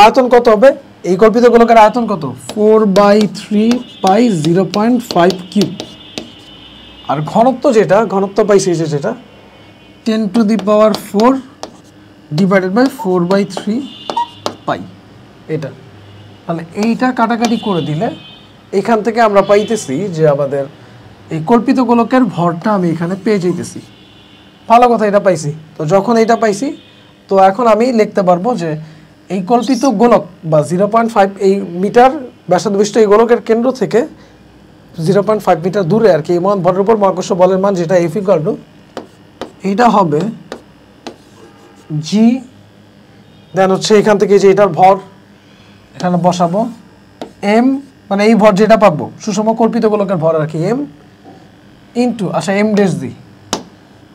আয়তন কত হবে? এই কল্পিত গোলকের আয়তন কত? 4/3 পাই 0.5³। আর ঘনত্ব যেটা, ঘনত্ব পাইছি যেটা 10⁴ / 4/3 পাই এটা। তাহলে এইটা কাটাকাটি করে দিলে এখান থেকে আমরা পাইতেছি যে আমাদের এই কল্পিত গোলকের ভরটা আমি এখানে পেয়ে যাইতেছি। ভালো কথা, এটা পাইছি। তো যখন এটা পাইছি, তো এখন আমি লিখতে পারবো যে এই কল্পিত গোলক বা 0.5 এই মিটার ব্যাসার্ধ বিশিষ্ট এই গোলকের কেন্দ্র থেকে 0.5 মিটার দূরে আর কি m1 ভরের উপর মহাকর্ষ বলের মান যেটা F = এইটা হবে g, দেন হচ্ছে এখান থেকে যে এটার ভর এখানে বসাবো m, মানে এই ভর যেটা পাবো সুষম কল্পিত গোলকের ভর আর কি, m ইন্টু, আচ্ছা m ড্যাশ দি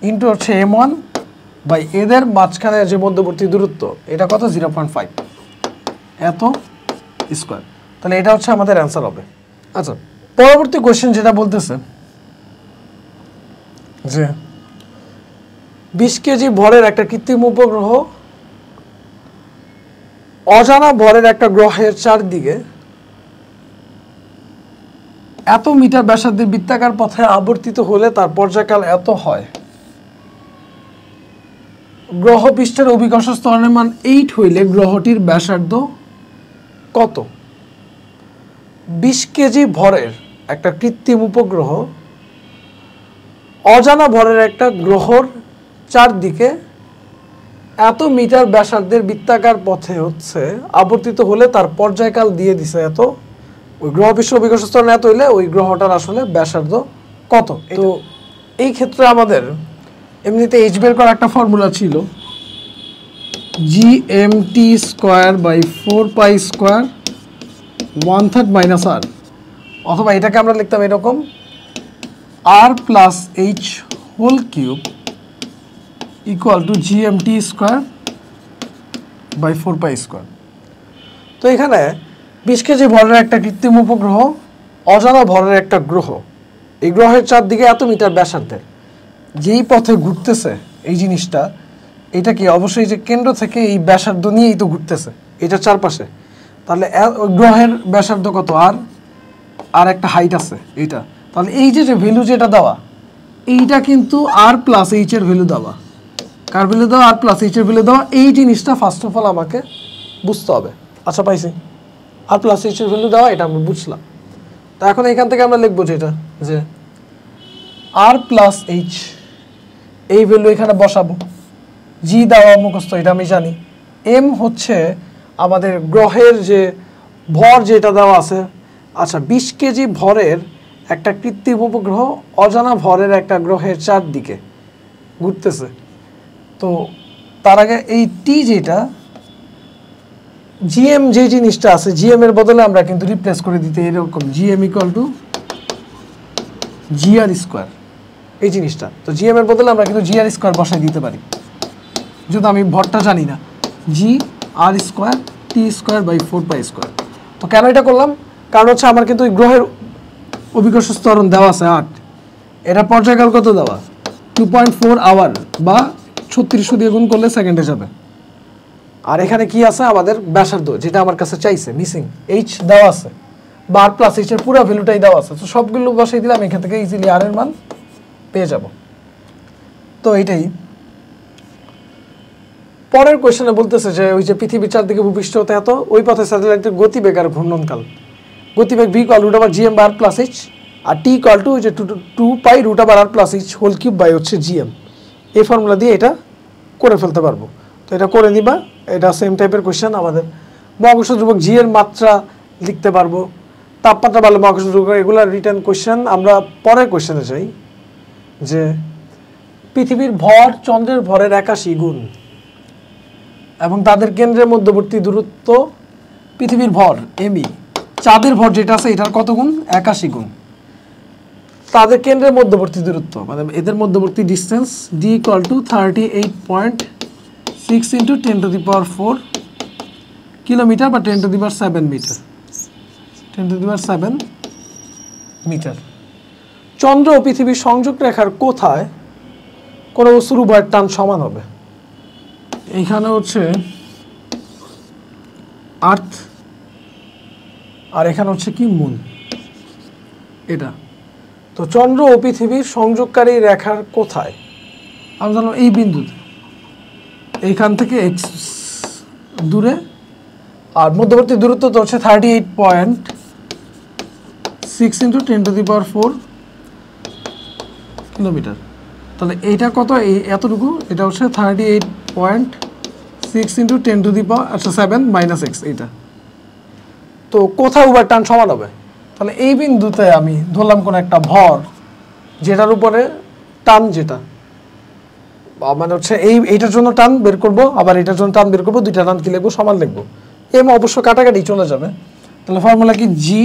ইন্টু হচ্ছে m1 বাই এদের মাঝখানে যে মধ্যবর্তী দূরত্ব এটা কত? 0.5 এত স্কয়ার। তাহলে এটা হচ্ছে আমাদের অ্যান্সার হবে। আচ্ছা, পরবর্তী কোশ্চেন যেটা বলতেছে যে 20 কেজি ভরের একটা কৃত্রিম উপগ্রহ অজানা ভরের একটা গ্রহের চারদিকে এত মিটার ব্যাসার্ধের বৃত্তাকার পথে আবর্তিত হলে তার পর্যায়কাল এত হয়। গ্রহ পৃষ্ঠের অভিকর্ষ ত্বরণের মান 8 হইলে গ্রহটির ব্যাসার্ধ কত? 20 কেজি ভরের একটা কৃত্রিম উপগ্রহ অজানা ভরের একটা গ্রহর চারদিকে এত মিটার ব্যাসার্ধের বৃত্তাকার পথে হচ্ছে আবর্তিত হলে তার পর্যায়কাল দিয়ে দিছে এত। ওই গ্রহ পৃষ্ঠ অভিকর্ষ ত্বরণ এত হইলে ওই গ্রহটার আসলে ব্যাসার্ধ কত? তো এই ক্ষেত্রে আমাদের এমনিতে এইচ বের করার একটা ফর্মুলা ছিল, gmt²/4π² 1/3 মাইনাস আর, অথবা এটাকে আমরা লিখতাম এরকম r+h³ ইকুয়াল টু gmt²/4π²। তো এখানে 20 কেজি ভরের একটা কৃত্রিম উপগ্রহ, অজানা ভরের একটা গ্রহ, এই গ্রহের চারদিকে এত মিটার ব্যাসার্ধের, যেই পথে ঘুরতেছে এই জিনিসটা, এটা কি অবশ্যই যে কেন্দ্র থেকে এই ব্যাসার্ধ নিয়েই তো ঘুরতেছে এটা চারপাশে, তাহলে গ্রহের ব্যাসার্ধ কত, আর একটা হাইট আছে এইটা, তাহলে এই যে ভ্যালু যেটা দেওয়া, এইটা কিন্তু r+h এর ভ্যালু দেওয়া, কার ভ্যালু দেওয়া, r+h এর ভ্যালু দেওয়া। এই জিনিসটা ফার্স্ট অফ অল আমাকে বুঝতে হবে। আচ্ছা পাইছি, r+h এর ভ্যালু দেওয়া, এটা আমরা বুঝলাম। তো এখন এখান থেকে আমরা লিখবো যেটা, যে r+h এই ভ্যালু এখানে বসাবো, জি দেওয়া মুখস্থ, এটা আমি জানি। এম হচ্ছে আমাদের গ্রহের যে ভর যেটা দেওয়া আছে। আচ্ছা, 20 কেজি ভরের একটা কৃত্রিম উপগ্রহ অজানা ভরের একটা গ্রহের চারদিকে ঘুরতেছে। তো তার আগে এই টি যেটা জিএম যে জিনিসটা আছে, জিএম এর বদলে আমরা কিন্তু রিপ্লেস করে দিতে এরকম জিএম ইকুয়াল টু GR², এই জিনিসটা। তো জিএম এর বদলে আমরা কিন্তু GR² বসাই দিতে পারি, যদি আমি ভরটা জানি না, GR² T²/4π²। তো কেন এটা করলাম, কারণ হচ্ছে আমার কিন্তু ওই গ্রহের অভিকর্ষ ত্বরণ দেওয়া আছে 8, এটা পর্যায়কাল কত দেওয়া 2.4 আওয়ার, বা 3600 দিয়ে গুণ করলে সেকেন্ডে যাবে। আর এখানে কি আছে, আমাদের ব্যাসার্ধ যেটা আমার কাছে চাইছে, মিসিং এইচ দেওয়া আছে, বা r+h এর পুরো ভ্যালুটাই দেওয়া আছে। তো সবগুলো বসাই দিলাম, এখান থেকে ইজিলি আর এর মান পেয়ে যাব। তো এইটাই পরের কোয়েশ্চনে বলতেছে যে ওই যে পৃথিবীর চারদিকে ভূপৃষ্ঠ হতে এত, ওই পথে স্যাটেলাইটের গতিবেগ আর ঘূর্ণনকাল, গতিবেগ v=√r+h আর t= ওই যে 2π√r+h3/gm, এই ফর্মুলা দিয়ে এটা করে ফেলতে পারবো। তো এটা করে নিবা, এটা সেম টাইপের কোয়েশ্চেন। আমাদের মহাকর্ষ ধ্রুবক জি এর মাত্রা লিখতে পারবো, তাপমাত্রা বাড়লে মহাকর্ষ ধ্রুবক, এগুলো রিটার্ন কোয়েশ্চেন। আমরা পরের কোয়েশ্চেনে যাই, যে পৃথিবীর ভর চন্দ্রের ভরের 81 গুণ এবং তাদের কেন্দ্রের মধ্যবর্তী দূরত্ব, পৃথিবীর ভর এমই, চাঁদের ভর যেটা আছে এটার কত গুণ, 81 গুণ। তাদের কেন্দ্রের মধ্যবর্তী দূরত্ব মানে এদের মধ্যবর্তী ডিস্টেন্স d = 38.6 × 10⁴ কিলোমিটার বা 10⁷ মিটার, 10⁷ মিটার। চন্দ্র ও পৃথিবীর সংযোগ রেখার কোথায় কোনো বস্তুর উভয়ের টান সমান হবে? এইখানে হচ্ছে আর্থ, আর এখানে হচ্ছে কি, মুন, এটা। তো চন্দ্র ও পৃথিবীর সংযোগকারী রেখার কোথায়, আমরা জানলাম এই বিন্দুতে, এইখান থেকে x দূরে, আর মধ্যবর্তী দূরত্ব তো হচ্ছে 38.6 × 10⁴ কিলোমিটার। তাহলে এইটা কত, এতটুকু, এটা হচ্ছে 38.6 × 10⁻⁷ এইটা। তো কোথায় উভয় টান সমান হবে? তাহলে এই বিন্দুতে আমি ধরলাম কোন একটা ভর যেটার উপরে টান, যেটা মানে হচ্ছে এইটার জন্য টান বের করব, আবার এটার জন্য টান বের করব, দুইটা টান কি লিখবো, সমান লিখবো। এম অবশ্য কাটাকাটি চলে যাবে। তাহলে ফর্মুলা কি, জি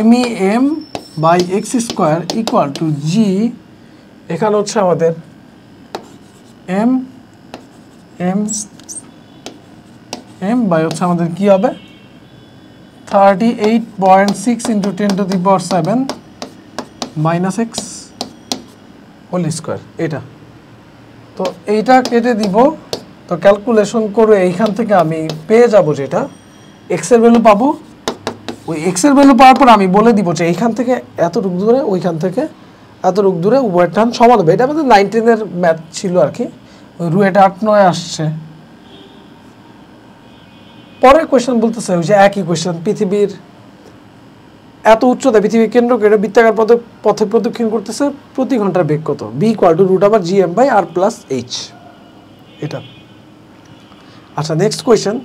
MEM/x² = জি, এখানে হচ্ছে আমাদের হচ্ছে আমাদের কি হবে, 38.6 × 10⁻⁷ (x²) এটা। তো এইটা কেটে দিব, তো ক্যালকুলেশন করে এইখান থেকে আমি পেয়ে যাব যেটা এক্স এর ভ্যালু পাবো। ওই এক্স এর ভ্যালু পাওয়ার পর আমি বলে দিব যে এইখান থেকে এতটুকু দূরে, ওইখান থেকে এতটুকু দূরে উভয়ের টান সমান হবে। এটা আমাদের 9-10 ম্যাথ ছিল আর কি, ওই রুয়েটা 8-9 আসছে। পরের কোয়েশ্চেন বলতেছে ওই যে একই কোয়েশ্চেন, পৃথিবীর এত উচ্চতায় পৃথিবীর কেন্দ্রকে এটা বৃত্তাকার পথে প্রদক্ষিণ করতেছে, প্রতি ঘন্টার বেগ কত? b = √gm/r+h, এটা। আচ্ছা, নেক্সট কোয়েশ্চেন,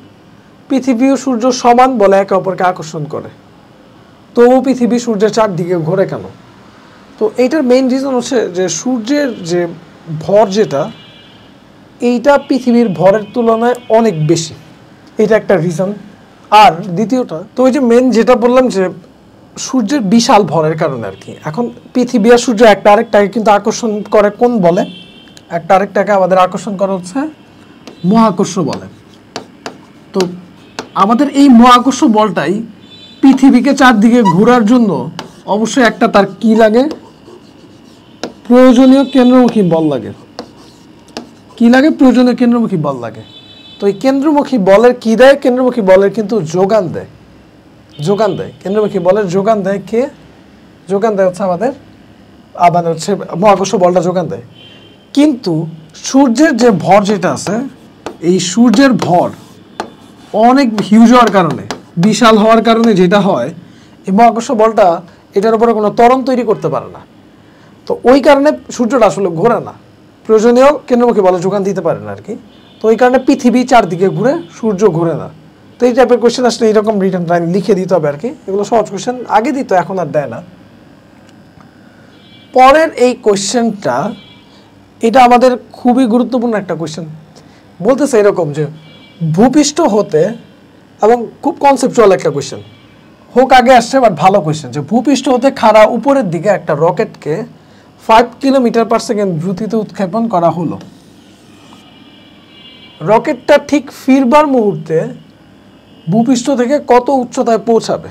পৃথিবী ও সূর্য সমান বলে একে অপরকে আকর্ষণ করে, তবু পৃথিবী সূর্যের চারদিকে ঘোরে কেন? তো এইটার মেইন রিজন হচ্ছে যে সূর্যের যে ভর যেটা এইটা পৃথিবীর ভরের তুলনায় অনেক বেশি, এটা একটা রিজন। আর দ্বিতীয়টা তো ওই যে মেন যেটা বললাম যে সূর্যের বিশাল ভরের কারণে আর কি। এখন পৃথিবী আর সূর্য একটা আরেকটাকে কিন্তু আকর্ষণ করে কোন বলে, একটা আরেকটাকে আমাদের আকর্ষণ করা হচ্ছে মহাকর্ষ বলে। তো আমাদের এই মহাকর্ষ বলটাই পৃথিবীকে চারদিকে ঘোরার জন্য অবশ্যই একটা তার কি লাগে, প্রয়োজনীয় কেন্দ্রমুখী বল লাগে। কি লাগে? প্রয়োজনীয় কেন্দ্রমুখী বল লাগে। তো এই কেন্দ্রমুখী বলের কি দেয়? কেন্দ্রমুখী বলের কিন্তু যোগান দেয়, যোগান দেয় কেন্দ্রমুখী বলের যোগান দেয় কে? যোগান দেয় হচ্ছে আমাদের মানে হচ্ছে মহাকর্ষ বলটা যোগান দেয়। কিন্তু সূর্যের যে ভর যেটা আছে, এই সূর্যের ভর অনেক হিউজ হওয়ার কারণে, বিশাল হওয়ার কারণে যেটা হয়, এই মহাকর্ষ বলটা এটার উপরে কোনো ত্বরণ তৈরি করতে পারে না। তো ওই কারণে সূর্যটা আসলে ঘোরে না, প্রয়োজনীয় কেন্দ্রমুখী বলে যোগান দিতে পারে না আর কি। তো ওই কারণে পৃথিবী চারদিকে ঘুরে, সূর্য ঘুরে না। তো এই টাইপের কোয়েশ্চেন আসলে এইরকম রিটার্ন লাইন লিখে দিতে হবে আর কি। এগুলো সহজ কোয়েশ্চেন, আগে দিত এখন আর দেয় না। পরের এই কোয়েশ্চেনটা, এটা আমাদের খুবই গুরুত্বপূর্ণ একটা কোয়েশ্চেন। বলতেছে এরকম যে ভূপৃষ্ঠ হতে, এবং খুব কনসেপচুয়াল একটা কোয়েশ্চেন, হোক আগে আসছে বাট ভালো কোয়েশ্চেন, যে ভূপৃষ্ঠ হতে খাড়া উপরের দিকে একটা রকেটকে 5 কিলোমিটার/সেকেন্ড দ্রুতিতে উৎক্ষেপণ করা হলো। রকেটটা ঠিক ফিরবার মুহূর্তে ভূপৃষ্ঠ থেকে কত উচ্চতায় পৌঁছাবে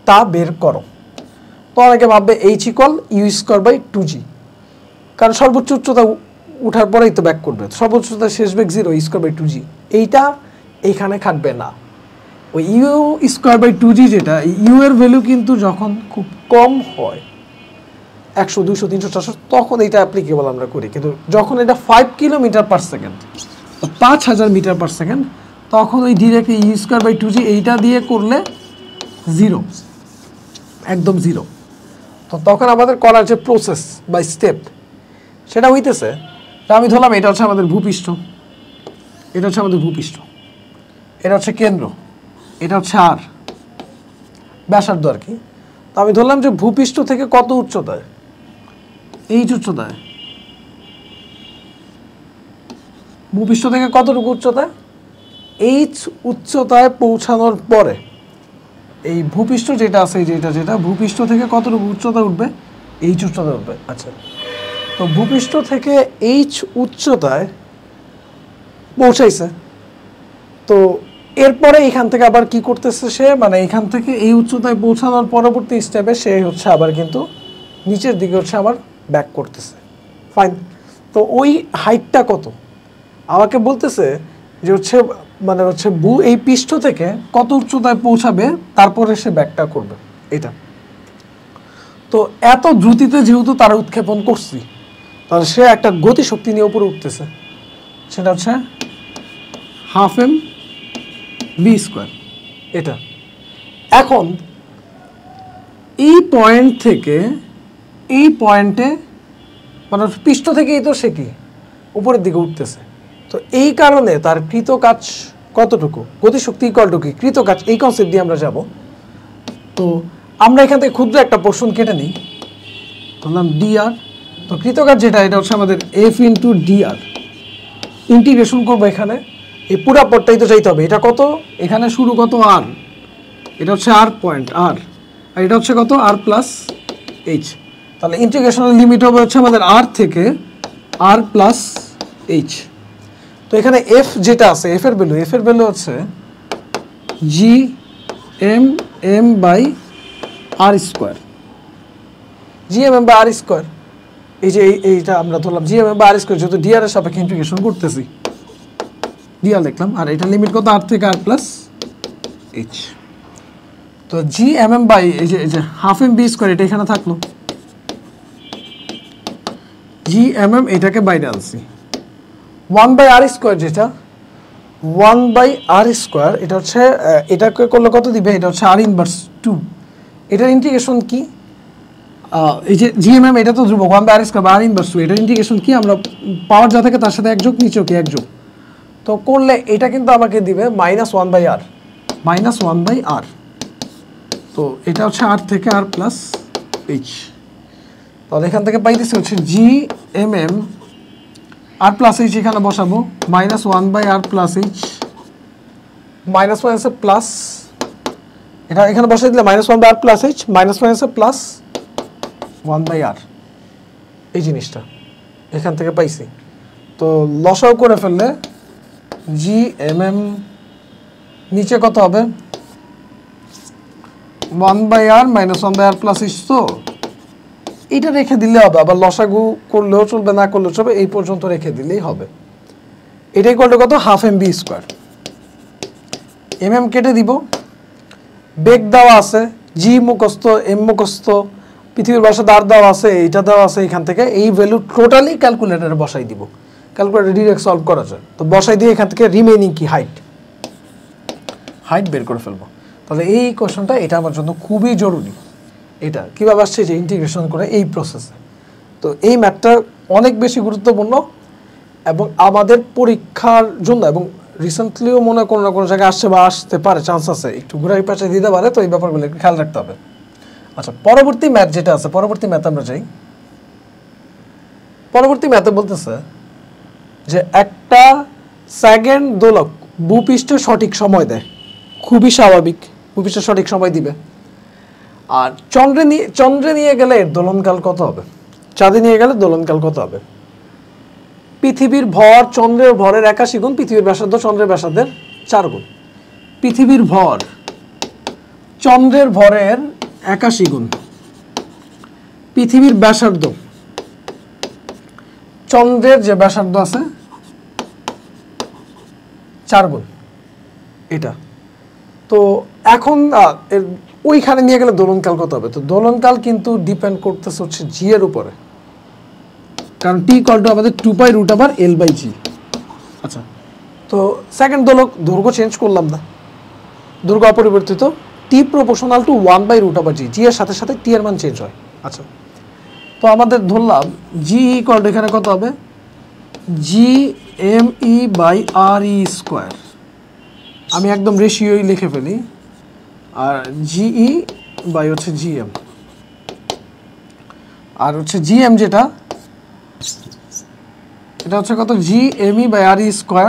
তা বের করো। তো অনেকে ভাববে h=u²/2g, কারণ সর্বোচ্চ উচ্চতা উঠার পরেই তো ব্যাক করবে, সর্বোচ্চ উচ্চতা শেষ বেগ 0, u²/2g। এইটা এইখানে খাটবে না। ওই u²/2g যেটা, ইউ এর ভ্যালু কিন্তু যখন খুব কম হয়, 100, 200, 300, 400, তখন এটা অ্যাপ্লিকেবল আমরা করি। কিন্তু যখন এটা 5 কিলোমিটার/সেকেন্ড, 5000 মিটার/সেকেন্ড, তখন ওই ডিরেক্টলি u²/2g এইটা দিয়ে করলে 0, একদম 0। তো তখন আমাদের করার যে প্রসেস বা স্টেপ সেটা হইতেছে, আমি ধরলাম এটা হচ্ছে আমাদের ভূপৃষ্ঠ, এটা হচ্ছে আমাদের ভূপৃষ্ঠ, এটা হচ্ছে কেন্দ্র, এটা হচ্ছে আর ব্যাসার্ধ আর কি। তো আমি ধরলাম যে ভূপৃষ্ঠ থেকে কত উচ্চতায়, এইচ উচ্চতায়, ভূপৃষ্ঠ থেকে কতটুকু উচ্চতায়, এইচ উচ্চতায় পৌঁছানোর পরে এই ভূপৃষ্ঠ যেটা আছে, যেটা ভূপৃষ্ঠ থেকে কতটুকু উচ্চতা উঠবে, এইচ উচ্চতা উঠবে। আচ্ছা, তো ভূপৃষ্ঠ থেকে এইচ উচ্চতায় পৌঁছাইছে, তো এরপরে এখান থেকে আবার কি করতেছে সে, মানে এখান থেকে এই উচ্চতায় পৌঁছানোর পরবর্তী স্টেপে সে হচ্ছে আবার কিন্তু নিচের দিকে হচ্ছে আবার ব্যাক করতেছে। ফাইন। তো ওই হাইটটা কত আমাকে বলতেছে যে হচ্ছে, মানে হচ্ছে এই পৃষ্ঠ থেকে কত উচ্চতায় পৌঁছাবে তারপরে সে ব্যাকটা করবে এটা। তো এত দ্রুতিতে যেহেতু তারা উৎক্ষেপণ করছি, তাহলে সে একটা গতিশক্তি নিয়ে উপরে উঠতেছে, সেটা হচ্ছে 12 mv²। এটা এখন এই পয়েন্ট থেকে এই পয়েন্টে, মানে পৃষ্ঠ থেকেই তো সে কি উপরের দিকে উঠতেছে। তো এই কারণে তার কৃত কাজ কতটুকু, গতিশক্তি ইকুয়ালটুকু কৃত কাজ, এই কনসেপ্ট দিয়ে আমরা যাব। তো আমরা এখান থেকে ক্ষুদ্র একটা পোর্শন কেটে নিই, ধরলাম dr। তো কৃত কাজ যেটা, এটা হচ্ছে আমাদের f/dr। ইন্টিগ্রেশন করবো এখানে, এই পুরা পদটাই তো চাইতে হবে। এটা কত, এখানে শুরু কত r, এটা হচ্ছে r পয়েন্ট r, আর এটা হচ্ছে কত r+h। তাহলে ইন্টিগ্রেশনের লিমিট হবে হচ্ছে আমাদের r থেকে r+h। তো এখানে f যেটা আছে, f এর ভ্যালু হচ্ছে gmm/r², gmm/r²। এই যে এইটা আমরা ধরলাম gmm/r², যেহেতু dr এর সাপেক্ষে ইন্টিগ্রেশন করতেছি, dr লিখলাম, আর এটা লিমিট কত r থেকে r+h। তো gmm এই যে 12 mv², এটা এখানে থাকলো, gmm এটাকে বাইরে আনছি, 1/r², যেটা 1/r², এটা হচ্ছে এটাকে করলে কত দিবে, এটা হচ্ছে r−2। এটার ইন্টিগ্রেশন কি, এই যে gmm এটা তো ধ্রুবক 1/r², r−2, এটার ইন্টিগ্রেশন কি, আমরা পাওয়ার যা থাকে তার সাথে এক যোগ, নিচেও কি এক যোগ। তো করলে এটা কিন্তু আমাকে দিবে -1/r, -1/r। তো এটা হচ্ছে r থেকে r+h। তাহলে এখান থেকে পাইতেছি হচ্ছে G M M R plus H এখানে বসাবো -1/r প্লাস এইচ মাইনাস মাইনাসে প্লাস এটা এখানে বসাই দিলে -1/r প্লাস এইচ মাইনাস মাইনাসে প্লাস 1/r এই জিনিসটা এখান থেকে পাইছি। তো লসাও করে ফেললে জি এম এম নিচে কত হবে 1/r -1/r প্লাস এইচ। তো এটা রেখে দিলে হবে, আবার লসাগু করলেও চলবে না করলেও চলবে, এই পর্যন্ত রেখে দিলেই হবে। এটাই করলে কত 1/2 mv²। mm কেটে দিব, বেগ দেওয়া আছে, জি মুখস্থ এম মুখস্থ, পৃথিবীর ব্যাসার্ধ আর দেওয়া আছে, এইটা দেওয়া আছে, এখান থেকে এই ভ্যালু টোটালি ক্যালকুলেটরে বসাই দিব, ক্যালকুলেটর ডিরেক্ট সলভ করা যায়। তো বসাই দিয়ে এখান থেকে রিমেইনিং কি হাইট বের করে ফেলবো। তাহলে এই কোশ্চেনটা এটা আমার জন্য খুবই জরুরি। এটা কীভাবে আসছে যে ইন্টিগ্রেশন করে এই প্রসেসে। তো এই ম্যাথটা অনেক বেশি গুরুত্বপূর্ণ এবং আমাদের পরীক্ষার জন্য, এবং রিসেন্টলিও মনে কোনো না কোনো জায়গায় আসছে বা আসতে পারে, চান্স আছে, একটু ঘুরাই পাশে দিতে পারে। তো এই ব্যাপারগুলো একটু খেয়াল রাখতে হবে। আচ্ছা, পরবর্তী ম্যাথ যেটা আছে, পরবর্তী ম্যাথ আমরা যাই। পরবর্তী ম্যাথে বলতেছে যে একটা সেকেন্ড দোলক ভূপৃষ্ঠে সঠিক সময় দেয়, খুবই স্বাভাবিক, ভূপৃষ্ঠে সঠিক সময় দিবে। আর চন্দ্রে নিয়ে গেলে এর দোলনকাল কত হবে, চাঁদে নিয়ে গেলে দোলনকাল কত হবে। পৃথিবীর ভর চন্দ্রের ভরের 81 গুণ, পৃথিবীর ব্যাসার্ধ চন্দ্রের ব্যাসার্ধের 4 গুণ। পৃথিবীর ভর চন্দ্রের ভরের 81 গুণ, পৃথিবীর ব্যাসার্ধ চন্দ্রের যে ব্যাসার্ধ আছে 4 গুণ। এটা তো এখন ওইখানে নিয়ে গেলে দোলনকাল কত হবে। তো দোলনকাল কিন্তু ডিপেন্ড করতেছে হচ্ছে জি এর উপরে, কারণ টি ইকুয়াল টু আমাদের 2π√L/g। আচ্ছা, তো সেকেন্ড দোলক দৈর্ঘ্য চেঞ্জ করলাম না, দৈর্ঘ্য অপরিবর্তিত, টি প্রপোর্শনাল টু 1/√g, জি এর সাথে সাথে টি এর মান চেঞ্জ হয়। আচ্ছা, তো আমাদের ধরলাম জি ইকুয়াল টু এখানে কত হবে GME/RE²। আমি একদম রেশিওই লিখে ফেলি, আর জিই বাই হচ্ছে জিএম, আর হচ্ছে জিএম যেটা এটা হচ্ছে কত GME/RE²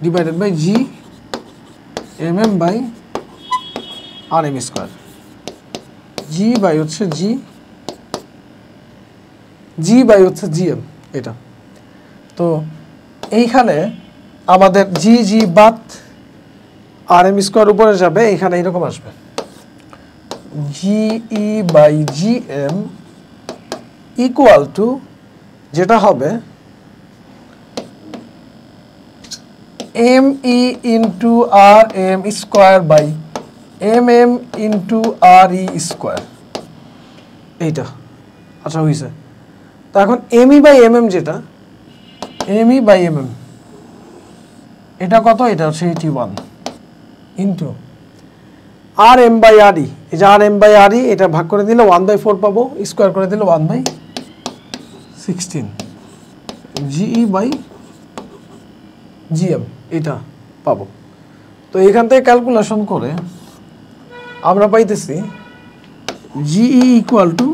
divided by GMM/RM²। G by হচ্ছে জি বাই হচ্ছে জিএম এটা। তো এইখানে আমাদের জি বাদ RM² উপরে যাবে, এখানে এরকম আসবে GE/GM ইকুয়াল টু, যেটা হবে ME into RM² by MM into RE²। এইটা আচ্ছা হয়েছে। তো এখন ME/MM যেটা, ME/MM এটা কত, এটা হচ্ছে 81 ইন্টু RM/RE, এই যে RM/RE এটা ভাগ করে দিলে 1/4 পাবো, স্কোয়ার করে দিলে 1/16 GE/GM এটা পাবো। তো এখান থেকে ক্যালকুলেশন করে আমরা পাইতেছি GE ইকুয়াল টু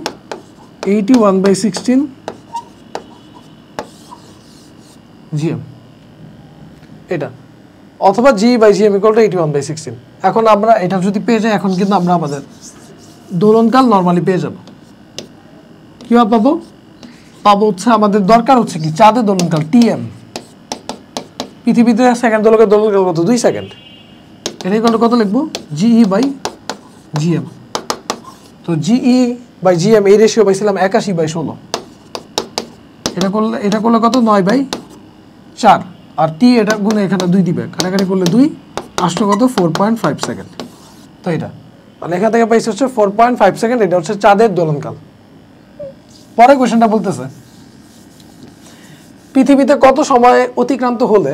81/16 GM এটা, অথবা GE/GM ইকুয়াল টু 81/16। এখন আমরা এটা যদি পেয়ে যাই, এখন কিন্তু আমরা আমাদের দোলনকাল নর্মালি পেয়ে যাব। কীভাবে পাবো হচ্ছে আমাদের দরকার হচ্ছে কি চাঁদের দোলনকাল TM, পৃথিবীতে সেকেন্ড দোলকের দোলনকাল কত 2 সেকেন্ড, এটা ইকুয়াল টু কত লিখবো GE/GM। তো GE/GM এই রেশিও পাইছিলাম 81/16, এটা করলে কত 9/4, আর টি এটা গুণে এখানে 2 দিবে, কাটাকাটি করলে 2 আসলো কত 4.5 সেকেন্ড। তো এটা মানে এখান থেকে পাইছে হচ্ছে 4.5 সেকেন্ড, এটা হচ্ছে চাঁদের দোলনকাল। পরে কোশ্চেনটা বলতেছে পৃথিবীতে কত সময় অতিক্রান্ত হলে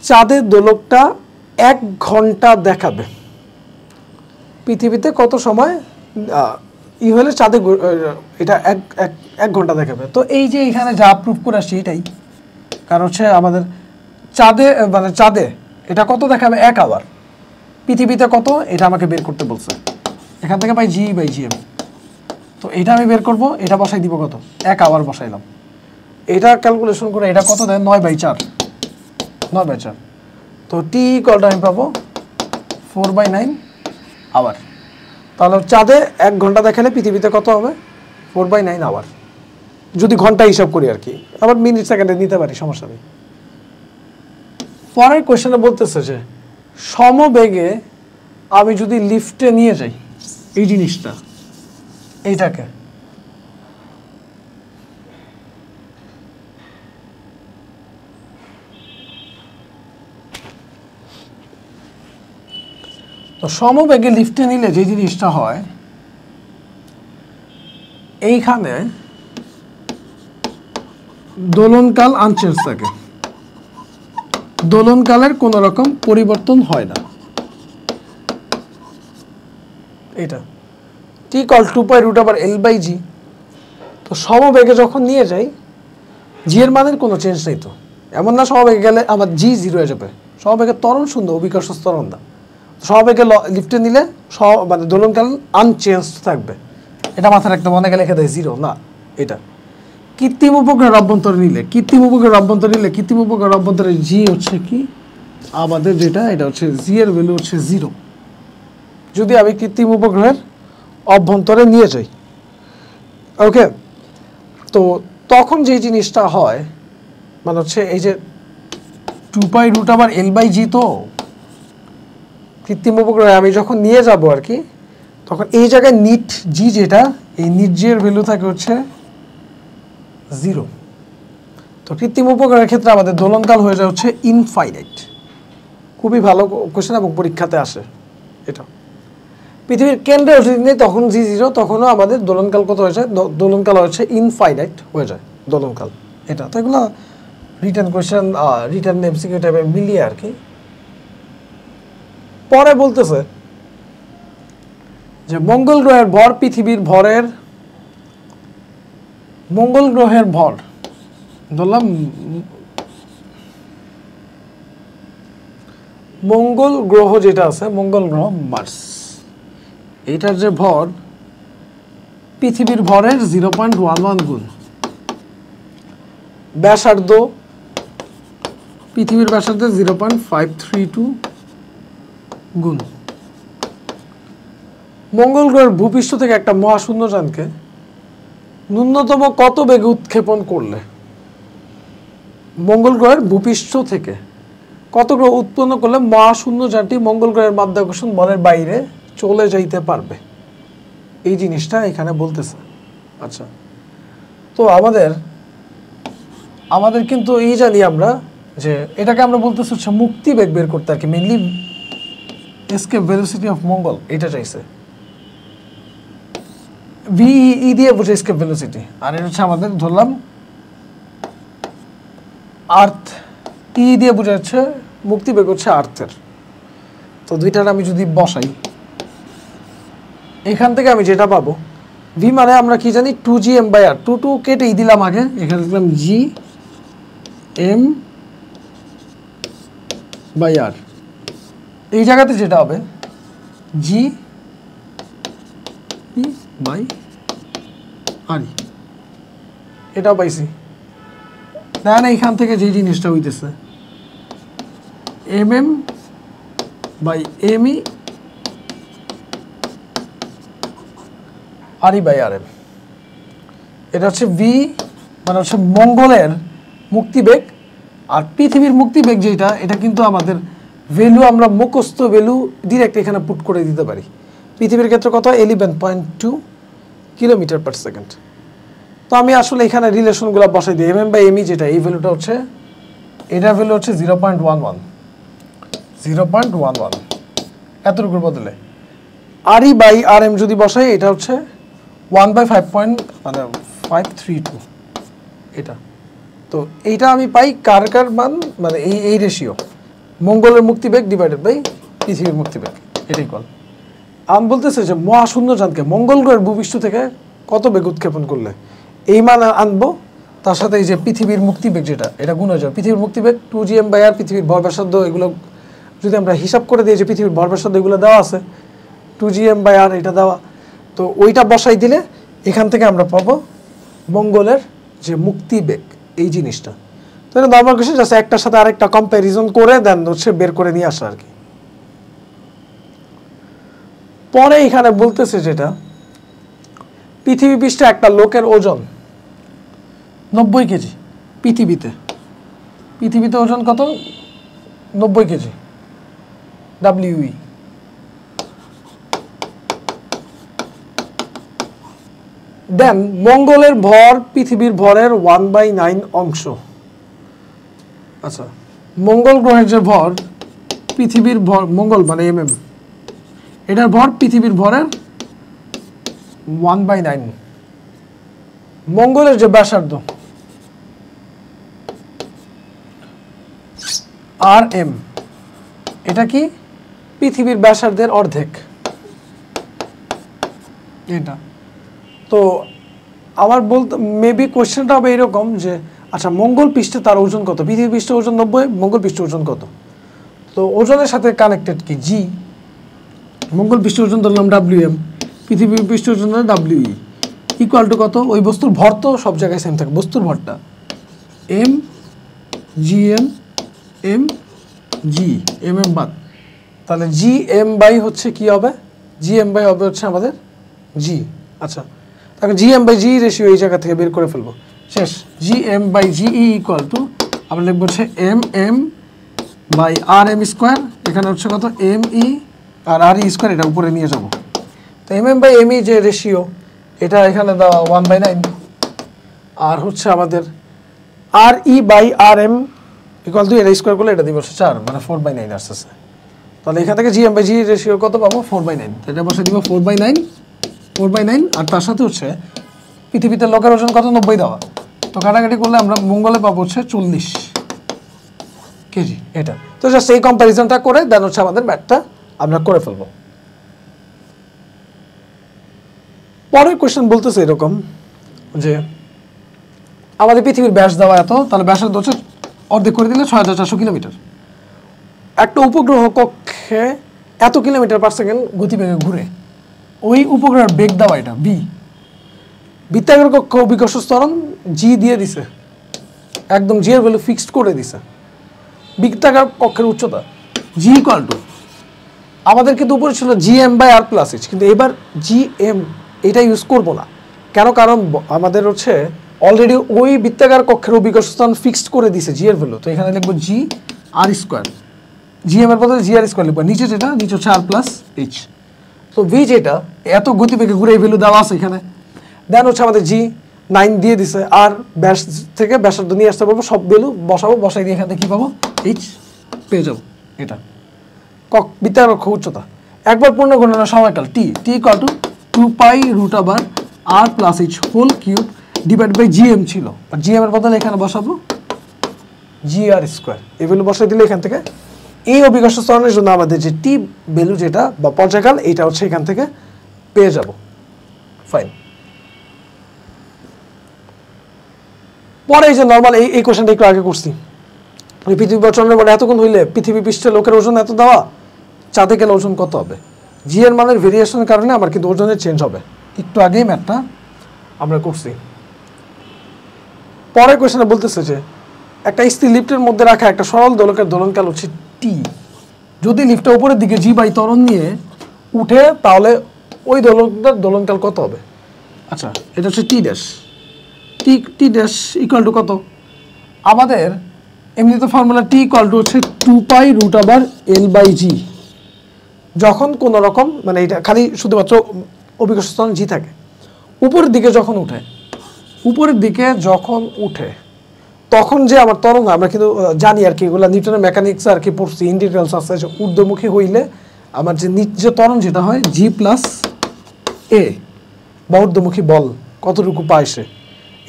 চাঁদের দোলকটা 1 ঘন্টা দেখাবে। পৃথিবীতে কত সময় হলে চাঁদে এটা 1 ঘন্টা দেখাবে। তো এই যে এখানে যা প্রুফ করে আসছি এটাই, কারণ হচ্ছে আমাদের চাঁদে এটা কত দেখাবে 1 আওয়ার, পৃথিবীতে কত এটা আমাকে বের করতে বলছে। এখান থেকে পাই GE/GM। তো এটা আমি বের করব, এটা বসাই দিব কত 1 আওয়ার বসাইলাম, এটা ক্যালকুলেশন করে এটা কত দেয় 9/4, 9/4। তো টি ইকুয়াল আমি পাবো 4/9 আওয়ার। তাহলে চাঁদে 1 ঘন্টা দেখালে পৃথিবীতে কত হবে 4/9 আওয়ার, যদি ঘন্টা হিসাব করি আর কি, আবার মিনিট সেকেন্ডে নিতে পারি, সমস্যা নেই। পরের কোয়েশ্চেনে বলতেছে যে সমবেগে আমি যদি লিফটে নিয়ে যাই এই জিনিসটা, এইটাকে, তো সমবেগে লিফটে নিলে যে জিনিসটা হয়, এইখানে দোলনকাল আনচেঞ্জ থাকে, দোলনকালের কোন রকম পরিবর্তন হয় না। এটা t = 2π√L/g। তো সমবেগে যখন নিয়ে যাই g এর মানের কোনো চেঞ্জ নেই, তো এমন না সমবেগে গেলে আমার g 0 হয়ে যাবে। সমবেগে ত্বরণ শূন্য, অভিকর্ষ ত্বরণ না। সমবেগে লিফটে নিলে মানে দোলনকাল আনচেঞ্জ থাকবে, এটা মাথায় রাখতে, মনে গেলে লিখে দেয় 0 না। এটা কৃত্রিম উপগ্রহের অভ্যন্তরে নিলে, কৃত্রিম উপগ্রহের অভ্যন্তরে নিলে, কৃত্রিম উপগ্রহের অভ্যন্তরে g হচ্ছে কি আমাদের যেটা, এটা হচ্ছে g এর ভ্যালু হচ্ছে 0 যদি আমি কৃত্রিম উপগ্রহের অভ্যন্তরে নিয়ে যাই। ওকে, তো তখন যে জিনিসটা হয় মানে হচ্ছে এই যে 2π√L/g, তো কৃত্রিম উপগ্রহে আমি যখন নিয়ে যাব আর কি, তখন এই জায়গায় নিট জি, যেটা এই নিট জি এর ভ্যালু থাকে হচ্ছে 0। তো কৃত্রিম উপগ্রহের ক্ষেত্রে আমাদের দোলনকাল হয়ে যায় হচ্ছে ইনফাইনাইট। খুবই ভালো কোশ্চেন এবং পরীক্ষাতে আসে এটা। পৃথিবীর কেন্দ্রে যদি নেই তখন জি 0, তখনও আমাদের দোলনকাল কত হয়ে যায়, দোলনকাল হচ্ছে ইনফাইনাইট হয়ে যায় দোলনকাল। এটা তো এগুলো রিটার্ন কোশ্চেন, রিটার্ন এমসিকিউ টাইপের মিলিয়ে আর কি। পরে বলতেছে যে মঙ্গল গ্রহের ভর পৃথিবীর ভরের, মঙ্গল গ্রহের ভর ধরলাম, মঙ্গল গ্রহ যেটা আছে, মঙ্গল গ্রহ মার্স, এইটার যে ভর পৃথিবীর ভরের 0.11 গুণ। ব্যাসার্ধ পৃথিবীর ব্যাসার্ধের 0.532 গুণ। মঙ্গল গ্রহের ভূপৃষ্ঠ থেকে একটা মহাশূন্যযানকে ন্যূনতম কত বেগে উৎক্ষেপণ করলে, মঙ্গল গ্রহের ভূপৃষ্ঠ থেকে কত গ্রহ উৎপন্ন করলে মহাশূন্যযানটি মঙ্গল গ্রহের মাধ্যাকর্ষণ বলের বাইরে চলে যাইতে পারবে, এই জিনিসটা এখানে বলতেছে। আচ্ছা, তো আমাদের কিন্তু এই জানি আমরা যে এটাকে আমরা বলতেছি হচ্ছে মুক্তি বেগ বের করতে আর কি, মেইনলি এসকেপ ভেলোসিটি অফ মঙ্গল, এটা চাইছে ভিই দিয়ে বুঝে এসকেপ ভেলোসিটি। আর এটা হচ্ছে আমাদের ধরলাম আর্থ, ই দিয়ে বোঝা যাচ্ছে মুক্তি বেগ হচ্ছে আর্থের। তো দুইটার আমি যদি বসাই, এখান থেকে আমি যেটা পাবো, ভি মানে আমরা কি জানি 2gm/r, 2 কেটেই দিলাম আগে, এখানে দিলাম gm/r। এই জায়গাতে যেটা হবে g/r, এটাও পাইছি না। এখান থেকে যে জিনিসটা হইতেছে mm/me re/rm, এটা হচ্ছে ভি মানে হচ্ছে মঙ্গলের মুক্তিবেগ। আর পৃথিবীর মুক্তিবেগ যেটা, এটা কিন্তু আমাদের ভ্যালু আমরা মুখস্থ ভ্যালু ডিরেক্ট এখানে পুট করে দিতে পারি। পৃথিবীর ক্ষেত্রে কত 11.2 কিলোমিটার/সেকেন্ড। তো আমি আসলে এখানে রিলেশনগুলো বসাই দিই, mm/me যেটা, এই ভ্যালুটা হচ্ছে, এটার ভ্যালু হচ্ছে 0.11 এতটুকুর বদলে re/rm যদি বসাই, এটা হচ্ছে 1/5.532 এটা। তো এইটা আমি পাই কার মান, মানে এই রেশিও, মঙ্গলের মুক্তিবেগ ডিভাইডেড বাই পৃথিবীর মুক্তিবেগ, এটাই কল। আমি বলতেছে যে মহাশূন্যযানকে মঙ্গল গ্রহের ভূপৃষ্ঠ থেকে কত বেগ উৎক্ষেপণ করলে এই মান আনবো, তার সাথে এই যে পৃথিবীর মুক্তিবেগ যেটা, এটা গুণ হয়ে যাবে। পৃথিবীর মুক্তিবেগ 2gm/r, পৃথিবীর ভর ব্যাসার্ধ, এগুলো যদি আমরা হিসাব করে দিই যে পৃথিবীর ভর ব্যাসার্ধ এগুলো দেওয়া আছে, 2gm/r এটা দেওয়া, তো ওইটা বসাই দিলে এখান থেকে আমরা পাবো মঙ্গলের যে মুক্তি বেগ এই জিনিসটা। তো এটা নর্মাল কোশ্চেন, জাস্ট একটার সাথে আরেকটা কম্প্যারিজন করে দেন হচ্ছে বের করে নিয়ে আসা আর কি। পরে এখানে বলতেছে যেটা পৃথিবী পৃষ্ঠে একটা লোকের ওজন 90 কেজি। পৃথিবীতে ওজন কত? 90 কেজি WE। দেন মঙ্গলের ভর পৃথিবীর ভরের 1/9 অংশ। আচ্ছা, মঙ্গল গ্রহের যে ভর পৃথিবীর ভর, মঙ্গল মানে mm, এটার ভর পৃথিবীর ভরের 1/9। মঙ্গলের যে ব্যাসার্ধ RM, এটা কি পৃথিবীর ব্যাসার্ধের অর্ধেক। এটা তো আমার বলতে মেবি কোশ্চেনটা হবে এরকম যে আচ্ছা মঙ্গল পৃষ্ঠে তার ওজন কত? পৃথিবী পৃষ্ঠে ওজন 90, মঙ্গল পৃষ্ঠে ওজন কত? তো ওজনের সাথে কানেক্টেড কি জি। মঙ্গল পৃষ্ঠে ওজন ধরলাম WM, পৃথিবী পৃষ্ঠে ওজন ধরলাম WE, ইকুয়াল টু কত? ওই বস্তুর ভর তো সব জায়গায় সেম থাকে, বস্তুর ভরটা MGM MM বাদ, তাহলে GM বাই হচ্ছে কি হবে? GM বাই হবে হচ্ছে আমাদের G। আচ্ছা, তাহলে GM বাই G রেশিও এই জায়গা থেকে বের করে ফেলবো, শেষ। GM by GE equal to আমরা লিখবো হচ্ছে MM বাই RM স্কোয়ার, এখানে হচ্ছে কত? ME আর RE স্কোয়ার, এটা উপরে নিয়ে যাব। তো MM বাই ME যে রেশিও এটা এখানে দেওয়া 1/9, আর হচ্ছে আমাদের RE by RM equal to এটা স্কোয়ার করলে এটা দিব 4, মানে 4/9 আসতেছে। তাহলে এখান থেকে GM বাই G রেশিও কত পাবো? 4/9। এটা বসে দিব 4/9, আর তার সাথে হচ্ছে পৃথিবীতে লোকের ওজন কত? 90 দেওয়া। তো কাটাকাটি করলে আমরা মঙ্গলে পাবো হচ্ছে 40 কেজি। এটা তো জাস্ট এই কম্প্যারিজনটা করে দেন হচ্ছে আমাদের ম্যাথটা আমরা করে ফেলবো। পরের কোশ্চেন বলতেছে এরকম যে আমাদের পৃথিবীর ব্যাস দেওয়া এত, তাহলে ব্যাসের হচ্ছে অর্ধেক করে দিলে 6400 কিলোমিটার। একটা উপগ্রহ কক্ষে এত কিলোমিটার পার সেকেন্ড গতিবেগে ঘুরে, ওই উপগ্রহের বেগ দেওয়া এটা B। বৃত্তাকার কক্ষ অভিকর্ষ ত্বরণ G দিয়ে দিছে, একদম G এর ভ্যালু ফিক্সড করে দিছে। বৃত্তাকার কক্ষের উচ্চতা G ইকুয়াল টু, আমাদের কিন্তু উপরে ছিল GM by R plus H, কিন্তু এবার GM এটা ইউজ করবো না। কেন? কারণ আমাদের হচ্ছে অলরেডি ওই বৃত্তাকার কক্ষের অভিকর্ষ ত্বরণ ফিক্সড করে দিছে G এর ভ্যালু। তো এখানে লিখবো GR স্কোয়ার, GM এর বদলে GR স্কোয়ার লিখবো। নিচে যেটা, নিচে হচ্ছে R প্লাস H। তো V যেটা এত গতিবেগে ঘুরে এই ভ্যালু দেওয়া আছে এখানে, দেন হচ্ছে আমাদের G9 দিয়ে দিছে, আর ব্যাস থেকে ব্যাসার্ধ নিয়ে আসতে পারবো, সব ভ্যালু বসাবো, বসাই দিয়ে এখান থেকে কী পাবো? H পেয়ে যাবো। এটা বৃত্তাকার কক্ষ উচ্চতা। একবার পূর্ণ গণনার সময়কাল T equal to 2π√R plus H whole cube divide by GM ছিল, আর GM এর বদলে এখানে বসাবো GR স্কোয়ার। এই ভ্যালু বসাই দিলে এখান থেকে এই অভিকর্ষ ত্বরণের জন্য আমাদের যে টি ভ্যালু যেটা বা পর্যায়কাল, এটা হচ্ছে এখান থেকে পেয়ে যাব। ফাইন। পরে এই যে নর্মাল এই কোশ্চেনটা একটু আগে করছি, পৃথিবী বা চন্দ্রের বলে এতক্ষণ হইলে পৃথিবী পৃষ্ঠে লোকের ওজন এত দেওয়া, চাঁদে গেলে ওজন কত হবে? জি এর মানের ভেরিয়েশনের কারণে আমার কিন্তু ওজনের চেঞ্জ হবে। একটু আগেই ম্যাথটা আমরা করছি। পরের কোশ্চেনে বলতেছে যে একটা স্থির লিফটের মধ্যে রাখা একটা সরল দোলকের দোলনকাল হচ্ছে টি। যদি লিফটটা উপরের দিকে জি বাই ত্বরণ নিয়ে উঠে, তাহলে ওই দোলকটার দোলনকাল কত হবে? আচ্ছা, এটা হচ্ছে T dash. T dash equal to কত? আমাদের এমনিতে ফর্মুলা টি ইকুয়াল টু হচ্ছে 2π√L/g। যখন কোনো রকম মানে এটা খালি শুধুমাত্র অভিকর্ষ ত্বরণ জি থাকে, উপরের দিকে যখন উঠে তখন যে আমার ত্বরণ, আমরা কিন্তু জানি আর কি, এগুলো নিউটনের মেকানিক্স আর কি পড়ছি, ইন ডিটেলস আছে যে ঊর্ধ্বমুখী হইলে আমার যে যে ত্বরণ যেটা হয় জি প্লাস এ, বা ঊর্ধ্বমুখী বল কতটুকু পায় সে,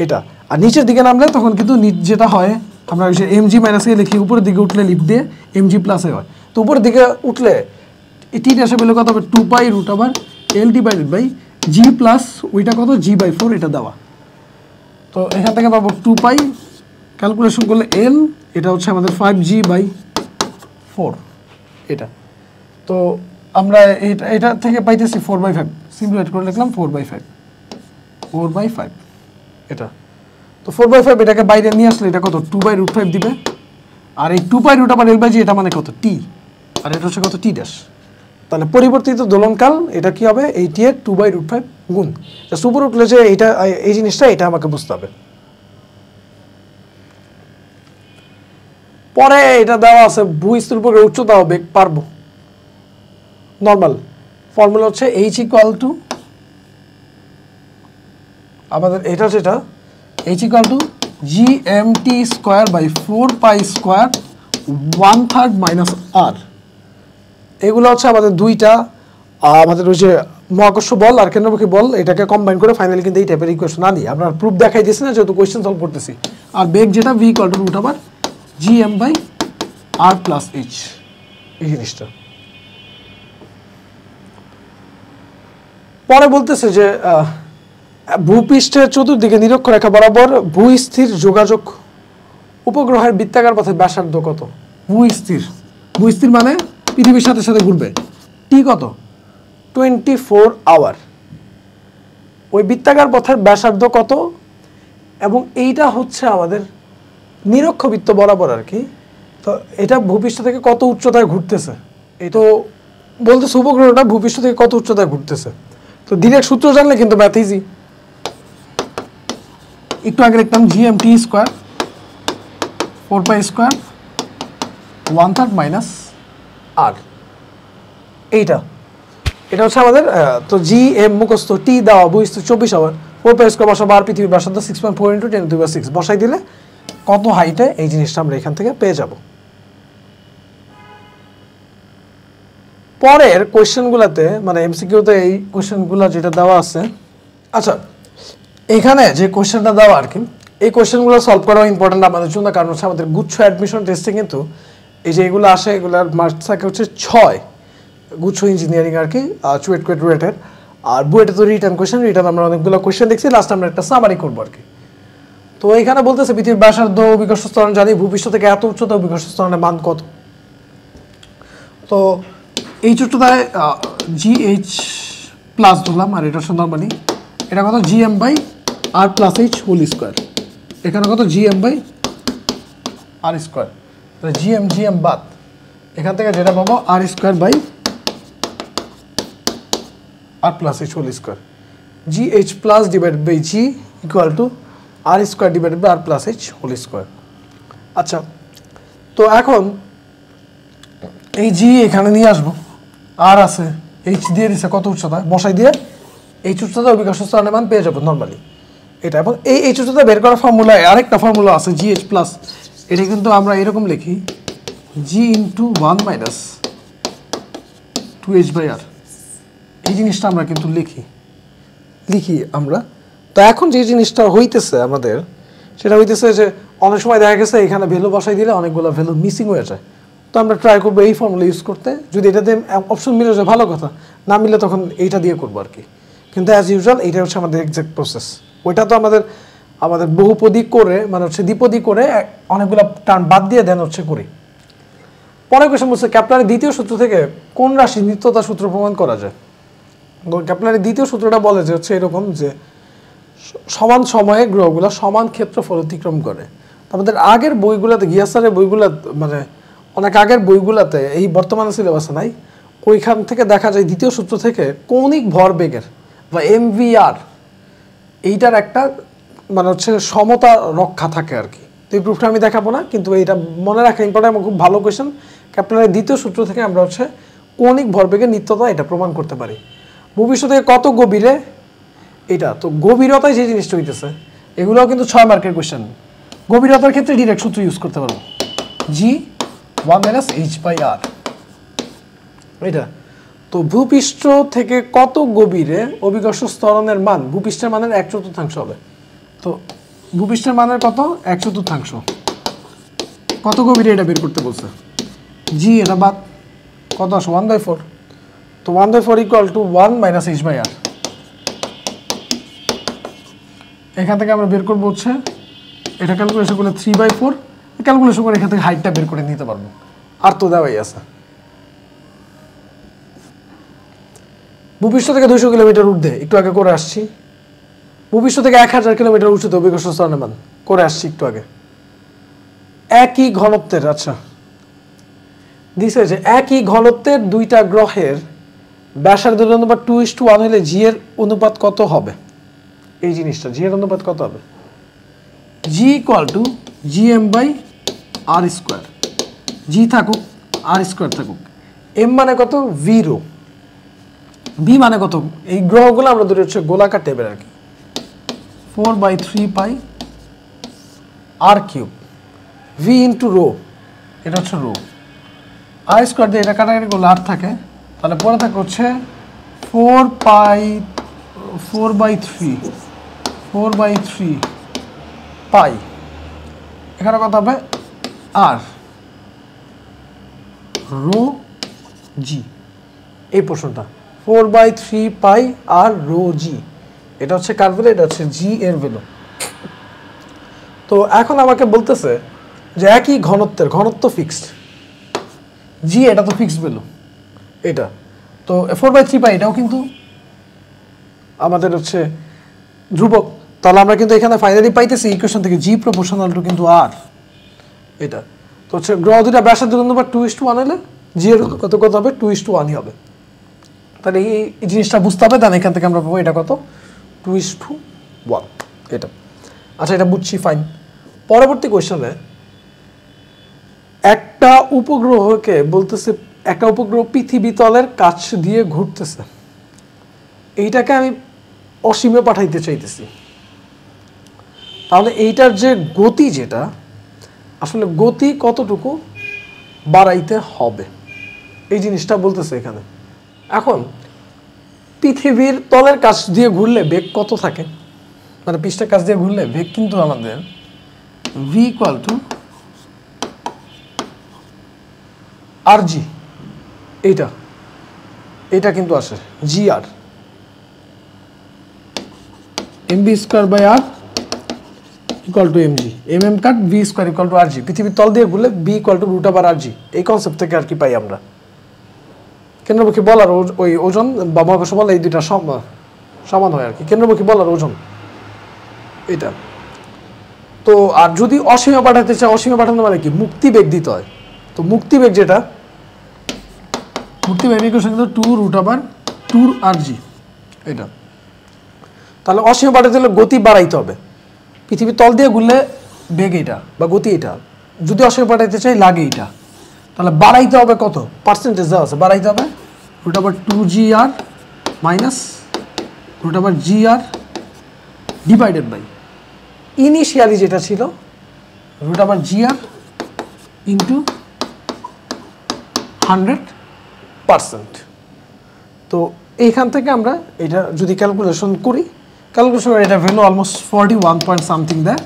এটা। আর নিচের দিকে নামলে তখন কিন্তু যেটা হয় আমরা mg মাইনাস এ লিখি, উপরের দিকে উঠলে লিফট দিয়ে mg প্লাস এ হয়। তো উপরের দিকে উঠলে টি ড্যাশে বেলে কত হবে? 2π√L divided by G plus ওইটা কত g/4, এটা দেওয়া। তো এখান থেকে পাবো 2π, ক্যালকুলেশন করলে L, এটা হচ্ছে আমাদের 5g/4 এটা। তো আমরা এটা থেকে পাইতেছি 4/5, সিম্পলিফাইড করে লিখলাম 4/5। 4/5 এটা। তো 4/5 এটাকে বাইরে নিয়ে আসলে এটা কত 2/√5 দিবে। আর এই 2π√, L/G এটা মানে কত t, আর এটা হচ্ছে কত t ড্যাশ। তাহলে পরিবর্তিত দোলনকাল এটা কি হবে, এই t এর 2/√5 গুণ। জাস্ট উপরে উঠলে যে এটা এই জিনিসটা এটা আমাকে বুঝতে হবে। পরে এটা দেওয়া আছে ভূস্থির উপরে উচ্চতা ও বেগ পারবো। নর্মাল ফর্মুলা হচ্ছে h = আমাদের এটা যেটা h = gmt²/4π² 1/3 - r। এগুলো হচ্ছে আমাদের দুইটা আমাদের ওই যে মহাকর্ষ বল আর কেন্দ্রমুখী বল এটাকে কম্বাইন করে ফাইনালি কিন্তু এই টাইপের ইকুয়েশন আনি। আমরা প্রুফ দেখাই দিয়েছি না, যেহেতু কোয়েশ্চেন সলভ করতেছি। আর বেগ যেটা v = √gm/r+h, এই জিনিসটা। পরে বলতেছে যে ভূপৃষ্ঠের চতুর্দিকে নিরক্ষরেখা বরাবর ভূস্থির যোগাযোগ উপগ্রহের বৃত্তাকার পথে ব্যাসার্ধ কত। ভূস্থির মানে পৃথিবীর সাথে সাথে ঘুরবে, টি কত 24 আওয়ার। ওই বৃত্তাকার পথের ব্যাসার্ধ কত, এবং এইটা হচ্ছে আমাদের নিরক্ষবৃত্ত বরাবর আর কি। তো এটা ভূপৃষ্ঠ থেকে কত উচ্চতায় ঘুরতেছে, এই তো বলতেছে উপগ্রহটা ভূপৃষ্ঠ থেকে কত উচ্চতায় ঘুরতেছে। তো ডিরেক্ট সূত্র জানলে কিন্তু ম্যাথ ইজি। একটু আগে লিখতাম gmt² 4π² 1/3 - r। এটা হচ্ছে আমাদের তো gm মুখস্থ, টি দেওয়া ভূস্থির 24 আওয়ার, 4π² বসাবো, আর পৃথিবীর ব্যাসার্ধ 6.4 × 10⁶ বসাই দিলে কত হাইটে এই জিনিসটা আমরা এখান থেকে পেয়ে যাব। পরের কোয়েশ্চেনগুলোতে মানে এমসিকিউতে এই কোয়েশ্চেনগুলো যেটা দেওয়া আছে, আচ্ছা এখানে যে কোয়েশ্চেনটা দেওয়া আর কি, এই কোয়েশ্চেনগুলো সলভ করাও ইম্পর্টেন্ট আমাদের জন্য। কারণ হচ্ছে আমাদের গুচ্ছ অ্যাডমিশন টেস্টে কিন্তু এই যে এগুলো আসে, এগুলোর মার্কস থাকে হচ্ছে 6 গুচ্ছ ইঞ্জিনিয়ারিং আর কি, চুয়েট কুয়েট রুয়েটের। আর বুয়েটে তো রিটার্ন আমরা অনেকগুলো কোয়েশ্চেন দেখছি, লাস্ট আমরা একটা সামারি করবো আর কি। তো এইখানে বলতেছে পৃথিবীর ব্যাসার্ধ অভিকর্ষ ত্বরণ জানি, ভূপৃষ্ঠ থেকে এত উচ্চতা অভিকর্ষ ত্বরণের মান কত। তো এই উচ্চতায় GH+ ধরলাম, আর এটা হচ্ছে নর্মালি এটা কত gm/r+h²। এখানে কত gm/r²। gm বাদ, এখান থেকে যেটা পাবো r²/r+h²। GH+/g = r²/r+h²। আচ্ছা, তো এখন এই জি এখানে নিয়ে আসবো, আর আছে এইচ দিয়ে দিছে কত উচ্চতা, বসাই দিয়ে এইচ উচ্চতা অভিকর্ষ ত্বরণের মান পেয়ে যাবো নর্মালি এটা। এবং এই এইচ উচ্চতা বের করার ফর্মুলায় আরেকটা ফর্মুলা আছে GH+, এটা কিন্তু আমরা এরকম লিখি g × 1 - 2h/r। এই জিনিসটা আমরা কিন্তু লিখি আমরা। তো এখন যে জিনিসটা হইতেছে আমাদের, সেটা হইতেছে যে অনেক সময় দেখা গেছে এখানে ভ্যালু বসাই দিলে অনেকগুলো ভ্যালু মিসিং হয়ে যায়। তো আমরা ট্রাই করবো এই ফর্মুলা ইউজ করতে। যদি এটাতে অপশন মিলে যায় ভালো কথা, না মিলে তখন এইটা দিয়ে করবো আর কি। কিন্তু অ্যাজ ইউজুয়াল এইটা হচ্ছে আমাদের এক্সাক্ট প্রসেস। ওইটা তো আমাদের বহুপদী করে মানে হচ্ছে দ্বিপদী করে অনেকগুলো টার্ম বাদ দিয়ে দেন হচ্ছে করি। পরের কোয়েশ্চেন বলছে ক্যাপলারের দ্বিতীয় সূত্র থেকে কোন রাশি নিত্যতা সূত্র প্রমাণ করা যায়। ক্যাপলারের দ্বিতীয় সূত্রটা বলে যে হচ্ছে এরকম যে সমান সময়ে গ্রহগুলো সমান ক্ষেত্রফল অতিক্রম করে। আমাদের আগের বইগুলোতে গিয়াসারের বইগুলো মানে অনেক আগের বইগুলোতে এই বর্তমানে সিলেবাসে নাই, ওইখান থেকে দেখা যায় দ্বিতীয় সূত্র থেকে কৌণিক ভরবেগের বা MVR এইটার একটা মানে হচ্ছে সমতা রক্ষা থাকে আর কি। তো এই প্রুফটা আমি দেখাবো না, কিন্তু এইটা মনে রাখা ইম্পর্টেন্ট, খুব ভালো কোয়েশ্চেন। ক্যাপলারের দ্বিতীয় সূত্র থেকে আমরা হচ্ছে কৌণিক ভরবেগের নিত্যতা এটা প্রমাণ করতে পারি। ভূপৃষ্ঠ থেকে কত গভীরে, এটা তো গভীরতায় যে জিনিসটা হইতেছে এগুলোও কিন্তু 6 মার্কের কোয়েশ্চেন। গভীরতার ক্ষেত্রে ডিরেক্ট সূত্র ইউজ করতে পারবো, g1 - h/r। এটা তো ভূপৃষ্ঠ থেকে কত গভীরে অভিকর্ষ ত্বরণের মান ভূপৃষ্ঠের মানের 1/4 হবে। তো ভূপৃষ্ঠের মানের কত 1/4, কত গভীরে এটা বের করতে বলছে। জি এটা বাদ কত আসে 1/4। তো 1/4 = 1 - h/r। এখান থেকে আমরা বের করবো হচ্ছে এটা ক্যালকুলেশন করলে 3/4, ক্যালকুলেশন করে এখান থেকে হাইটটা বের করে নিতে পারবো। আর তো দেওয়াই আছে। ভূপৃষ্ঠ থেকে 200 কিলোমিটার ঊর্ধ্বে একটু আগে করে আসছি। ভূপৃষ্ঠ থেকে 1000 কিলোমিটার উঁচুতে অভিকর্ষ ত্বরণের মান করে আসছি একটু আগে। একই ঘনত্বের, আচ্ছা দিছে যে একই ঘনত্বের দুইটা গ্রহের ব্যাসার্ধের অনুপাত 2:1 হলে জি এর অনুপাত কত হবে? এই জিনিসটা জি এর অনুপাত কত হবে? জি ইকুয়াল টু gm/r²। জি থাকুক, r² থাকুক। এম মানে কত? V rho. বি মানে কত? এই গ্রহগুলো আমরা ধরে হচ্ছে গোলাকার টাইপের আর কি, 4/3 পাই r³ ভি ইন্টু রো, এটা হচ্ছে রো। r² দিয়ে এটা কাটাকাটি করলে আর থাকে, তাহলে পরে থাকে হচ্ছে 4/3 পাই, এখানে কত হবে? আর রো জি। এই প্রশ্নটা 4/3 পাই আর রো জি, এটা হচ্ছে কার ভ্যালু? এটা হচ্ছে জি এর ভ্যালু। তো এখন আমাকে বলতেছে যে একই ঘনত্বের, ঘনত্ব ফিক্সড, জি এটা তো ফিক্সড ভ্যালু এটা, তো 4/3 পাই এটাও কিন্তু আমাদের হচ্ছে ধ্রুবক, তাহলে আমরা কিন্তু এখানে ফাইনালি পাইতেছি ইকুয়েশন থেকে জি প্রপোর্শনাল টু কিন্তু আর এটা। তো হচ্ছে গ্রহ দুটা ব্যাসার্ধের অনুপাত 2:1 হলে জি এর কত কত হবে? 2:1 হবে। তাহলে এই জিনিসটা বুঝতে হবে, দেন এখান থেকে আমরা পাবো এটা কত? 2:1 এটা। আচ্ছা এটা বুঝছি, ফাইন। পরবর্তী কোয়েশ্চনে একটা উপগ্রহকে বলতেছে, একটা উপগ্রহ পৃথিবী তলের কাছ দিয়ে ঘুরতেছে, এইটাকে আমি অসীমে পাঠাইতে চাইতেছি। তাহলে এইটার যে গতি, যেটা আসলে গতি কতটুকু বাড়াইতে হবে, এই জিনিসটা বলতেছে এখানে। এখন পৃথিবীর তলের কাছ দিয়ে ঘুরলে বেগ কত থাকে, মানে পৃষ্ঠের কাছ দিয়ে ঘুরলে বেগ কিন্তু আমাদের ভি ইকুয়াল টু আর জি, এইটা কিন্তু আসে জি আর mv²/r equal to mg, cut v² equal to rg। পৃথিবীর তল দিয়ে ঘুরলে b ইকুয়াল টু √rg, এই কনসেপ্ট থেকে আর কি পাই আমরা। কেন্দ্রমুখী বল আর ওই ওজন বা মহাকর্ষ বল, এই দুইটা সমান হয় আর কি, কেন্দ্রমুখী বল আর ওজন এটা। তো আর যদি অসীমে পাঠাতে চায়, অসীমে পাঠানো মানে কি? মুক্তিবেগ দিতে হয়। তো মুক্তিবেগ যেটা, মুক্তিবেগ ইকুয়েশন কিন্তু 2√2rg এটা। তাহলে অসীমে পাঠাতে হলে গতি বাড়াইতে হবে, পৃথিবীর তল দিয়ে ঘুরলে বেগ এটা বা গতি এটা, যদি অসীমে পাঠাইতে চাই লাগে এটা, তাহলে বাড়াইতে হবে কত? পার্সেন্টেজ দেওয়া আছে, বাড়াইতে হবে √2gr minus √gr divided by initially যেটা ছিল √gr ইন্টু 100%। তো এইখান থেকে আমরা এটা যদি ক্যালকুলেশন করি, এটা ভ্যালু অলমোস্ট 41 পয়েন্ট সামথিং দেয়,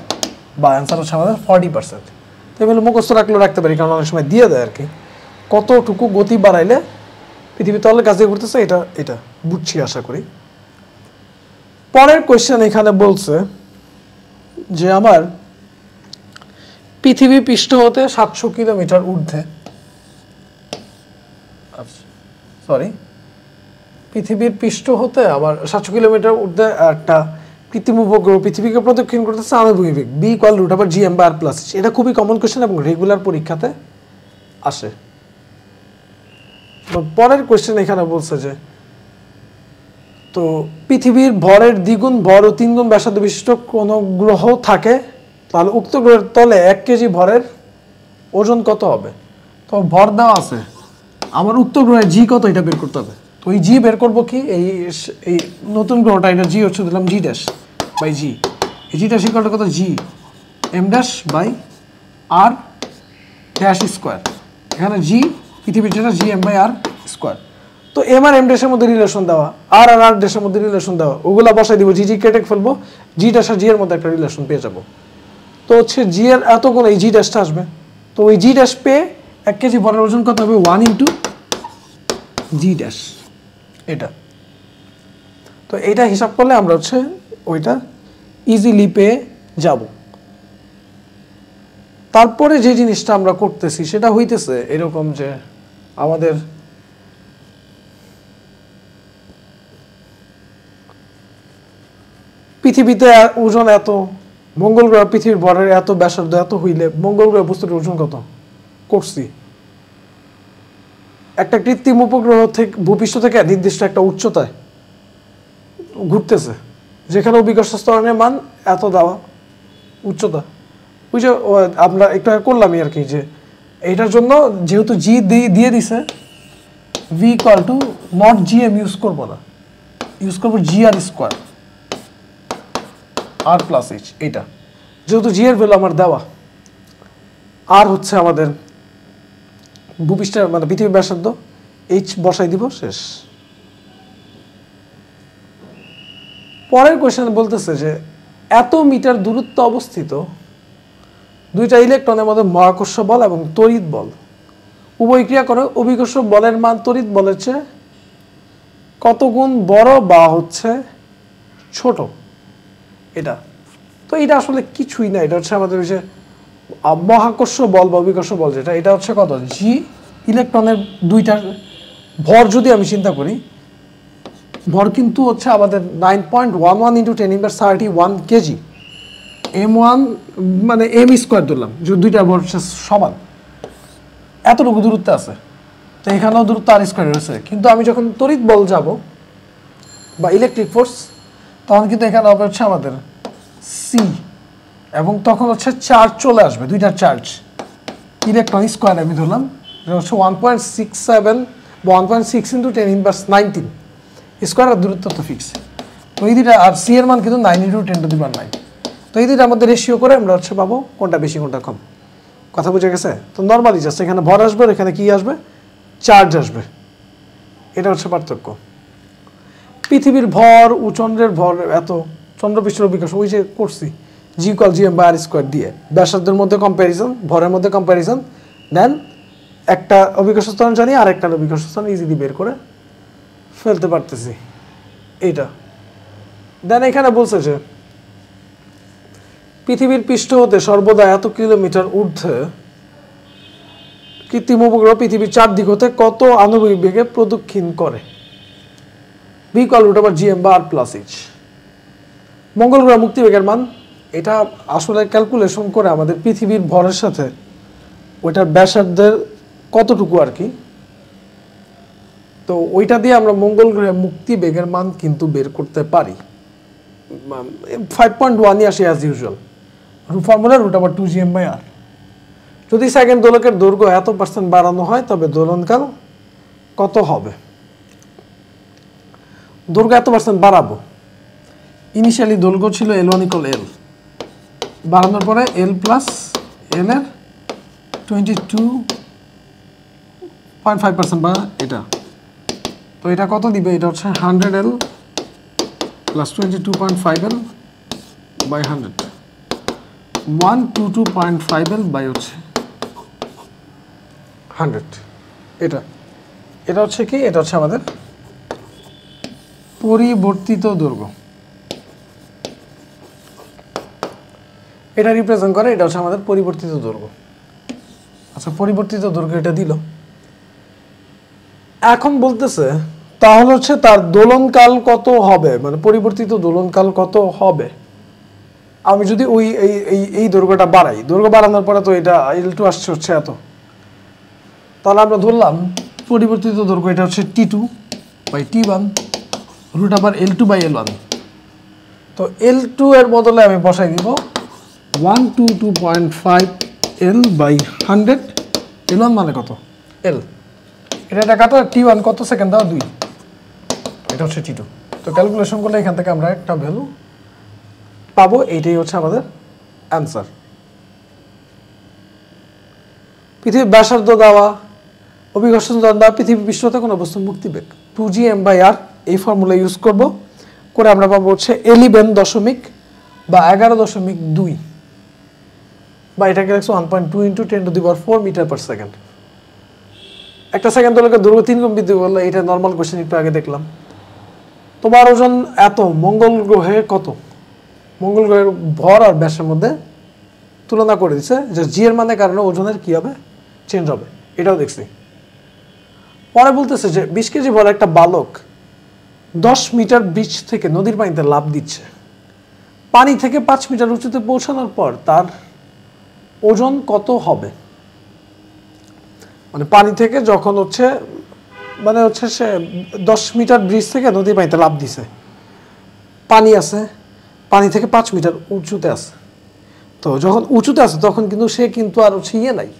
বা অ্যান্সার হচ্ছে আমাদের 40%। তো এই ভ্যালু মুখস্থ রাখলেও রাখতে পারি, কারণ অনেক সময় দিয়ে দেয় আর কি, কতটুকু গতি বাড়াইলে পৃথিবী তলের কাছে ঘুরতেছে, এটা বুঝছি আশা করি। পরের কোয়েশ্চেন এখানে বলছে যে আমার পৃথিবী পৃষ্ঠ হতে 700 কিলোমিটার ঊর্ধ্বে, সরি পৃথিবীর পৃষ্ঠ হতে আবার 700 কিলোমিটার ঊর্ধ্বে একটা কৃত্রিম উপগ্রহ পৃথিবীকে প্রদক্ষিণ করতেছে আনুভূমিক বেগ b ইকুয়াল √gm/r+। এটা খুবই কমন কোয়েশ্চেন এবং রেগুলার পরীক্ষাতে আসে। পরের কোয়েশ্চেন এখানে বলছে যে, তো পৃথিবীর ভরের দ্বিগুণ ভর ও 3 গুণ ব্যাসার্ধ বিশিষ্ট কোন গ্রহ থাকে, তাহলে উক্ত গ্রহের তলে 1 কেজি ভরের ওজন কত হবে? তো ভর দেওয়া আছে, আমার উক্ত গ্রহের জি কত এটা বের করতে হবে। তো এই জি বের করবো কি, এই নতুন গ্রহটা, এটা জি হচ্ছে দিলাম জি ড্যাশ বাই জি, এই জি ড্যাশ ইকুয়াল টু কত? জি M dash by R dash square, এখানে জি পৃথিবীর যেটা G M by R square. তো এম আর এম ড্যাশের মধ্যে রিলেশন দেওয়া, আর আর আর ড্যাশের মধ্যে রিলেশন দেওয়া, ওগুলা বসাই দিব, জি জি কেটে ফেলবো, জি ড্যাশ আর জি এর মধ্যে একটা রিলেশন পেয়ে যাবো। তো হচ্ছে জি এর এত গুণ এই জি ড্যাশটা আসবে, তো ওই জি ড্যাশ পেয়ে 1 কেজি ভরের ওজন কত হবে? 1 ইন্টু জি ড্যাশ এটা। তো এটা হিসাব করলে আমরা হচ্ছে ওইটা ইজিলি পেয়ে যাব। তারপরে যে জিনিসটা আমরা করতেছি সেটা হইতেছে এরকম যে, আমাদের পৃথিবীতে ওজন এত, মঙ্গল গ্রহ পৃথিবীর ভরের এত ব্যাসার্ধ এত হইলে মঙ্গল গ্রহ বস্তুটির ওজন কত করছি। একটা কৃত্রিম উপগ্রহ থেকে ভূপৃষ্ঠ থেকে নির্দিষ্ট একটা উচ্চতায় ঘুরতেছে, যেখানে অভিকর্ষ ত্বরণের মান এত দেওয়া উচ্চতা। ওই যে আমরা একটু করলামই আর কি, যে এইটার জন্য যেহেতু জি দিয়ে দিছে, V equal to not G M use করবো না, ইউজ করবো G R square R plus H. এইটা যেহেতু জি এর ভ্যালু আমার দেওয়া, আর হচ্ছে আমাদের ভূপৃষ্ঠের মানে পৃথিবীর ব্যাসার্ধ, এইচ বসাই দিব, শেষ। পরের কোয়েশ্চেন বলতেছে যে এত মিটার দূরত্ব অবস্থিত দুইটা ইলেকট্রনের মধ্যে মহাকর্ষ বল এবং তড়িৎ বল উভয় ক্রিয়া করে, অভিকর্ষ বলের মান তড়িৎ বলের চেয়ে কত গুণ বড় বা হচ্ছে ছোট। এটা তো এটা আসলে কিছুই না, এটা হচ্ছে আমাদের ওই যে মহাকর্ষ বল বা অভিকর্ষ বল যেটা, এটা হচ্ছে কত, জি ইলেকট্রনের দুইটার ভর যদি আমি চিন্তা করি, ভর কিন্তু হচ্ছে আমাদের 9.11 × 10⁻31 কেজি। m1 মানে m স্কোয়ার ধরলাম, যে দুইটা ভর সমান, এতটুকু দূরত্ব আছে। তো এখানেও দূরত্ব আর স্কোয়ার রয়েছে, কিন্তু আমি যখন তড়িৎ বল যাব বা ইলেকট্রিক ফোর্স, তখন কিন্তু এখানে হবে হচ্ছে আমাদের সি, এবং তখন হচ্ছে চার্জ চলে আসবে, দুইটার চার্জ ইলেকট্রন স্কোয়ার আমি ধরলাম, এটা হচ্ছে 1.67 বা 1.6 × 10⁻19 স্কোয়ার, আর দূরত্ব তো ফিক্স। তো এই দুইটা, আর সি এর মান কিন্তু 9 × 10⁹। তো এই দুইটার মধ্যে রেশিও করে আমরা হচ্ছে পাবো কোনটা বেশি কোনটা কম। কথা বুঝে গেছে? তো নর্মালি জাস্ট এখানে ভর আসবে, এখানে কি আসবে, চার্জ আসবে, এটা হচ্ছে পার্থক্য। পৃথিবীর ভর ও চন্দ্রের ভর এত, চন্দ্রপৃষ্ঠের অভিকর্ষ ওই যে করছি, G equal G M by R square দিয়ে ব্যাসার্ধের মধ্যে কম্প্যারিজন, ভরের মধ্যে কম্প্যারিজন, দেন একটা অভিকর্ষ ত্বরণ জানি আর একটা অভিকর্ষ ত্বরণ ইজিলি বের করে ফেলতে পারতেছি। এইটা দেন এখানে বলছে যে পৃথিবীর পৃষ্ঠ হতে সর্বদা এত কিলোমিটার ঊর্ধ্বে কৃত্রিম উপগ্রহ পৃথিবীর চারদিক হতে কত আণবিক বেগে প্রদক্ষিণ করে। ভি ইকুয়াল রুট ওভার জি এম বা আর প্লাস এইচ। মঙ্গল গ্রহ মুক্তিবেগের মান, এটা আসলে ক্যালকুলেশন করে আমাদের পৃথিবীর ভরের সাথে ওইটার ব্যাসার্ধের কতটুকু আর কি, তো ওইটা দিয়ে আমরা মঙ্গল গ্রহের মুক্তিবেগের মান কিন্তু বের করতে পারি। 5.1 আসে as usual, formula root over 2 G M by R. যদি সেকেন্ড দোলকের দৈর্ঘ্য এত % বাড়ানো হয় তবে দোলনকাল কত হবে। দৈর্ঘ্য এত % বাড়াবো, ইনিশিয়ালি দৈর্ঘ্য ছিল L1 = L, বাড়ানোর পরে L প্লাস L এর 22.5% বা এটা, তো এটা কত দিবে, এটা হচ্ছে 100L plus 22.5L by 100, 122.5L by হচ্ছে 100। এটা হচ্ছে কি, এটা হচ্ছে আমাদের পরিবর্তিত দৈর্ঘ্য, এটা রিপ্রেজেন্ট করে, এটা হচ্ছে আমাদের পরিবর্তিত দৈর্ঘ্য। আচ্ছা, পরিবর্তিত দৈর্ঘ্য এটা দিল। এখন বলতেছে তাহলে হচ্ছে তার দোলনকাল কত হবে, মানে পরিবর্তিত দোলনকাল কত হবে। আমি যদি ওই এই দৈর্ঘ্যটা বাড়াই, দৈর্ঘ্য বাড়ানোর পরে তো এটা L2 আসছে হচ্ছে এত, তাহলে আমরা ধরলাম পরিবর্তিত দৈর্ঘ্য এটা হচ্ছে T2 by T1 root over L2 by L1। তো L2 এর বদলে আমি বসাই দিব 122.5L বাই 100, L1 মানে কত, L, এটা কাটা, T1 কত সেকেন্ড দাও, 2, এটা হচ্ছে T2। তো ক্যালকুলেশন করলে এখান থেকে আমরা একটা ভ্যালু পাবো, এইটাই হচ্ছে আমাদের অ্যান্সার। পৃথিবীর ব্যাসার্ধ দেওয়া, অভিকর্ষ ত্বরণ দেওয়া, পৃথিবী পৃষ্ঠতে কোনো বস্তুর মুক্তিবেগ 2 জি এম বাই আর, এই ফর্মুলা ইউজ করব করে আমরা পাবো হচ্ছে 11 বা 11.2, বা এটাকে লিখছো 1.2 × 10⁴ মিটার পার সেকেন্ড। একটা সেকেন্ড দোলকের দৈর্ঘ্য 3 গুণ বৃদ্ধি করলে, এটা নর্মাল কোশ্চেন একটু আগে দেখলাম। তোমার ওজন এত, মঙ্গল গ্রহে কত, মঙ্গল গ্রহের ভর আর ব্যাসের মধ্যে তুলনা করে দিচ্ছে, যে জি এর মানের কারণে ওজনের কি হবে, চেঞ্জ হবে, এটাও দেখছি। পরে বলতেছে যে 20 কেজি ভর একটা বালক 10 মিটার ব্রিজ থেকে নদীর পানিতে লাফ দিচ্ছে, পানি থেকে 5 মিটার উঁচুতে পৌঁছানোর পর তার ওজন কত হবে? মানে পানি থেকে যখন হচ্ছে মানে হচ্ছে সে 10 মিটার ব্রিজ থেকে নদী পানিতে লাফ দিছে, পানি আছে, পানি থেকে 5 মিটার উঁচুতে আছে। তো যখন উঁচুতে আছে তখন কিন্তু সে কিন্তু আর হচ্ছে ইয়ে নাই,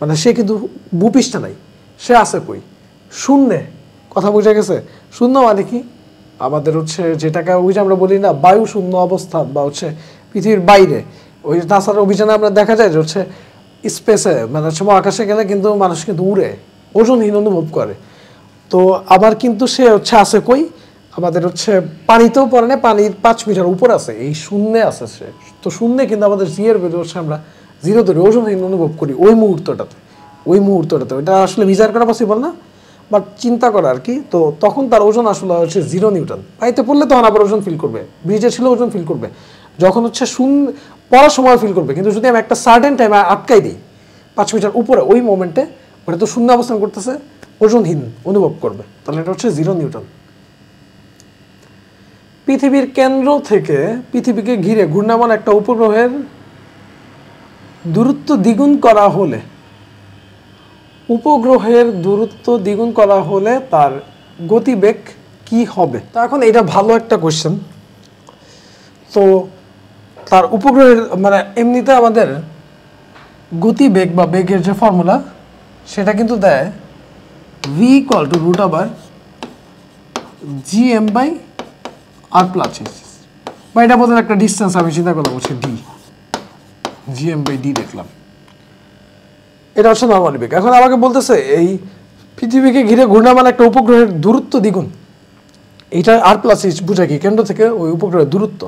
মানে সে কিন্তু ভূপৃষ্ঠে নাই, সে আছে কই? শূন্যে। কথা বোঝা গেছে? শূন্য মানে কি? আমাদের হচ্ছে যেটাকে ওই যে আমরা বলি না বায়ু শূন্য অবস্থান, বা হচ্ছে পৃথিবীর বাইরে। ওই নাসার অভিযানে আমরা দেখা যায় যে হচ্ছে স্পেসে মানে হচ্ছে মহাকাশে গেলে কিন্তু মানুষ কিন্তু উড়ে, ওজনহীন অনুভব করে। তো আবার কিন্তু সে হচ্ছে আছে কই? আমাদের হচ্ছে পানিতেও পড়ে না, পানির 5 মিটার উপর আছে, এই শূন্যে আছে সে। তো শূন্যে কিন্তু আমাদের জিয়ের বেদ হচ্ছে আমরা জিরো ধরে ওজনহীন অনুভব করি ওই মুহূর্তটাতে। ওইটা আসলে বিচার করা পসিবল না, বাট চিন্তা করা আর কি। তো তখন তার ওজন আসলে হচ্ছে 0 নিউটন। পানিতে পড়লে তখন আবার ওজন ফিল করবে, ব্রিজে ছিল ওজন ফিল করবে, যখন হচ্ছে পড়ার সময় ফিল করবে। কিন্তু যদি আমি একটা সার্টেন টাইমে আটকাই দিই 5 মিটার উপরে, ওই মোমেন্টে ওটা তো শূন্য অবস্থান করতেছে, ওজনহীন অনুভব করবে, তাহলে এটা হচ্ছে 0 নিউটন। পৃথিবীর কেন্দ্র থেকে পৃথিবীকে ঘিরে ঘূর্ণায়মান একটা উপগ্রহের দূরত্ব দ্বিগুণ করা হলে, উপগ্রহের দূরত্ব দ্বিগুণ করা হলে তার গতিবেগ কি হবে? তো এখন এটা ভালো একটা কোশ্চেন। তো তার উপগ্রহের মানে এমনিতে আমাদের গতিবেগ বা বেগের যে ফর্মুলা সেটা কিন্তু দেয় v √√gm/r+s, বা এটা বলতে একটা ডিস্টেন্স আমি চিন্তা করলাম হচ্ছে d, gm/d দেখলাম, এটা হচ্ছে নরমালি বেগ। এখন আমাকে বলতেছে এই পৃথিবীকে ঘিরে ঘূর্ণায়মান একটা উপগ্রহের দূরত্ব দ্বিগুণ, এইটা r+s বুঝা কি? কেন্দ্র থেকে ওই উপগ্রহের দূরত্ব।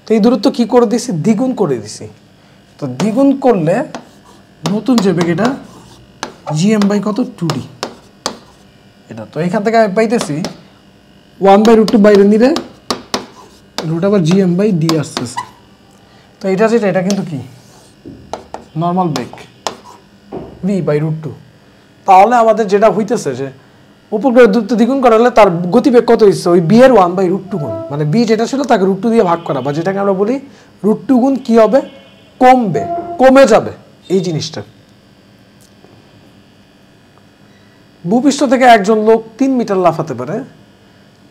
তো এই দূরত্ব কি করে দিছি? দ্বিগুণ করে দিছি। তো দ্বিগুণ করলে নতুন যে বেগ এটা gm/কত 2d, এটা তো এখান থেকে আমি পাইতেছি 1/√2 বাইরে নিলে √gm/d আসতেছে। তো এটা যেটা এটা কিন্তু কি নর্মাল বেগ v/√2। তাহলে আমাদের যেটা হইতেছে যে উপগ্রহের দূরত্ব দ্বিগুণ করা হলে তার গতিবেগ কত হচ্ছে? ওই b এর 1/√2 গুণ, মানে b যেটা ছিল তাকে √2 দিয়ে ভাগ করা, বা যেটাকে আমরা বলি √2 গুণ কি হবে? কমে যাবে এই জিনিসটা। ভূপৃষ্ঠ থেকে একজন লোক 3 মিটার লাফাতে পারে,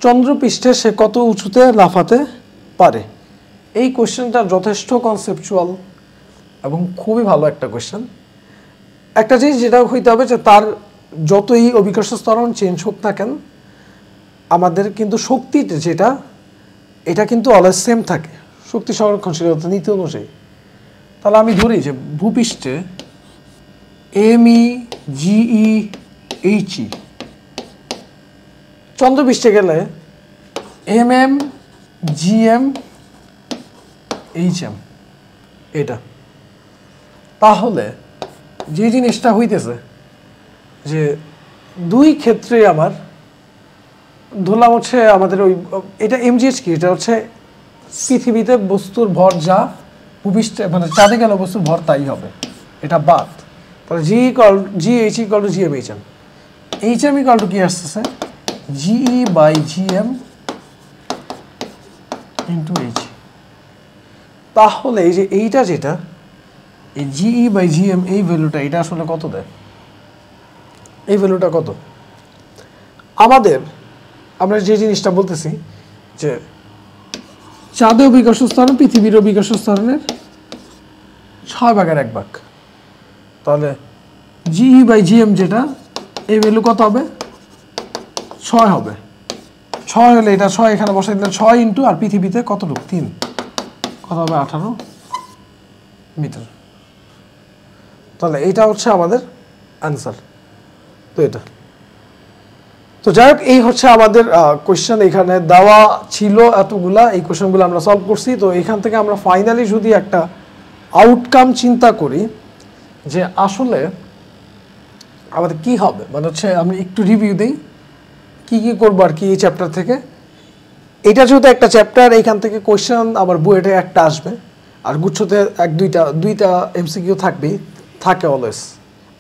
চন্দ্রপৃষ্ঠে সে কত উঁচুতে লাফাতে পারে? এই কোশ্চেনটা যথেষ্ট কনসেপচুয়াল এবং খুবই ভালো একটা কোশ্চেন। একটা জিনিস যেটা হইতে হবে যে তার যতই অভিকর্ষ ত্বরণ চেঞ্জ হোক না কেন, আমাদের কিন্তু শক্তি যেটা এটা কিন্তু অলওয়েজ সেম থাকে, শক্তি সংরক্ষণশীলতা নীতি অনুযায়ী। তাহলে আমি ধরি যে ভূপৃষ্ঠে MEGEHE, চন্দ্রপৃষ্ঠে গেলে MMGMHM, এটা। তাহলে যে জিনিসটা হইতেছে যে দুই ক্ষেত্রে আমার ধরলাম হচ্ছে আমাদের ওই এটা MGH কি? এটা হচ্ছে পৃথিবীতে বস্তুর ভর যা ভূপৃষ্ঠে মানে চাঁদে গেলে বস্তুর ভর তাই হবে, এটা বাদ। তাহলে GH = GMHM, HM = কি আসতেছে? GE/GM × H। তাহলে এই যে এইটা যেটা এই GE/GM এই ভ্যালুটা এটা আসলে কত দেয়? এই ভ্যালুটা কত? আমরা যে জিনিসটা বলতেছি যে চাঁদে অভিকর্ষ ত্বরণ পৃথিবীর অভিকর্ষ ত্বরণের 6/1 তাহলে GE/GM যেটা এই ভ্যালু কত হবে? 6 হবে। 6 হলে এটা 6 এখানে বসাই দিলে 6 ইন্টু আর পৃথিবীতে কতটুকু 3, কত হবে? 18 মিটার। তাহলে এইটা হচ্ছে আমাদের অ্যান্সার। তো এটা তো যাই হোক, এই হচ্ছে আমাদের কোয়েশ্চেন এখানে দেওয়া ছিল এতগুলা, এই কোয়েশ্চেনগুলো আমরা সলভ করছি। তো এখান থেকে আমরা ফাইনালি যদি একটা আউটকাম চিন্তা করি যে আসলে আমাদের কি হবে, মানে হচ্ছে আমি একটু রিভিউ দিই কি করবো আর কি এই চ্যাপ্টার থেকে। এটা যেহেতু একটা চ্যাপ্টার, এইখান থেকে কোয়েশ্চেন আমার বুয়েটে একটা আসবে, আর গুচ্ছতে দুইটা MCQ থাকে অলওয়েজ,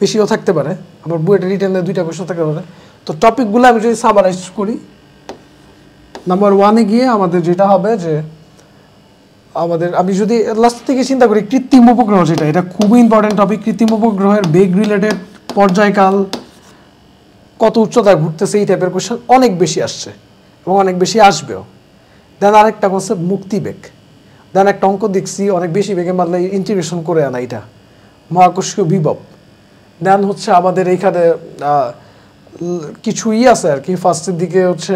বেশিও থাকতে পারে। আমার বুয়েটে রিটেনে 2টা কোয়েশ্চেন থাকতে পারে। তো টপিকগুলো আমি যদি সামারাইজ করি, নাম্বার 1-এ গিয়ে আমাদের যেটা হবে যে আমাদের আমি যদি লাস্ট থেকে চিন্তা করি কৃত্রিম উপগ্রহ যেটা, এটা খুবই ইম্পর্টেন্ট টপিক। কৃত্রিম উপগ্রহের বেগ রিলেটেড পর্যায়কাল, কত উচ্চতায় ঘুরতেছে, এই টাইপের কোয়েশ্চেন অনেক বেশি আসছে এবং অনেক বেশি আসবেও। দেন আরেকটা কনসেপ্ট মুক্তিবেগ। দেন একটা অঙ্ক দেখছি অনেক বেশি বেগে মারলে ইন্টিগ্রেশন করে আনা, এটা মহাকর্ষীয় বিভব। দেন হচ্ছে আমাদের এইখানে কিছু আছে আর কি, ফার্স্টের দিকে হচ্ছে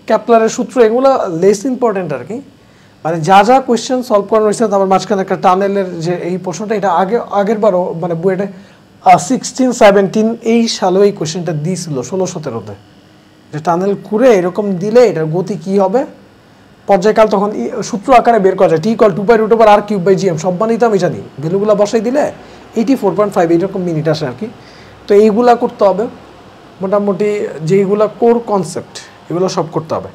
ক্যাপলারের সূত্র, এগুলো লেস ইম্পর্টেন্ট আর কি। মানে যা যা কোয়েশ্চেন সলভ করানো হয়েছে, তারপর মাঝখানে একটা টানেলের যে এই প্রশ্নটা, এটা আগের বারও মানে বুয়েটে 16-17 এই সালে এই কোয়েশ্চেনটা দিয়েছিল 16-17-তে, যে টানেল ঘুরে এরকম দিলে এটার গতি কি হবে, পর্যায়কাল তখন সূত্র আকারে বের করা যায়, T=2π√r³ সব মানেই তো আমি জানি, ভ্যালুগুলো বসাই দিলে 84.5 এইরকম মিনিট আসে আর কি। তো এইগুলা করতে হবে মোটামুটি, যেইগুলা কোর কনসেপ্ট এগুলো সব করতে হবে।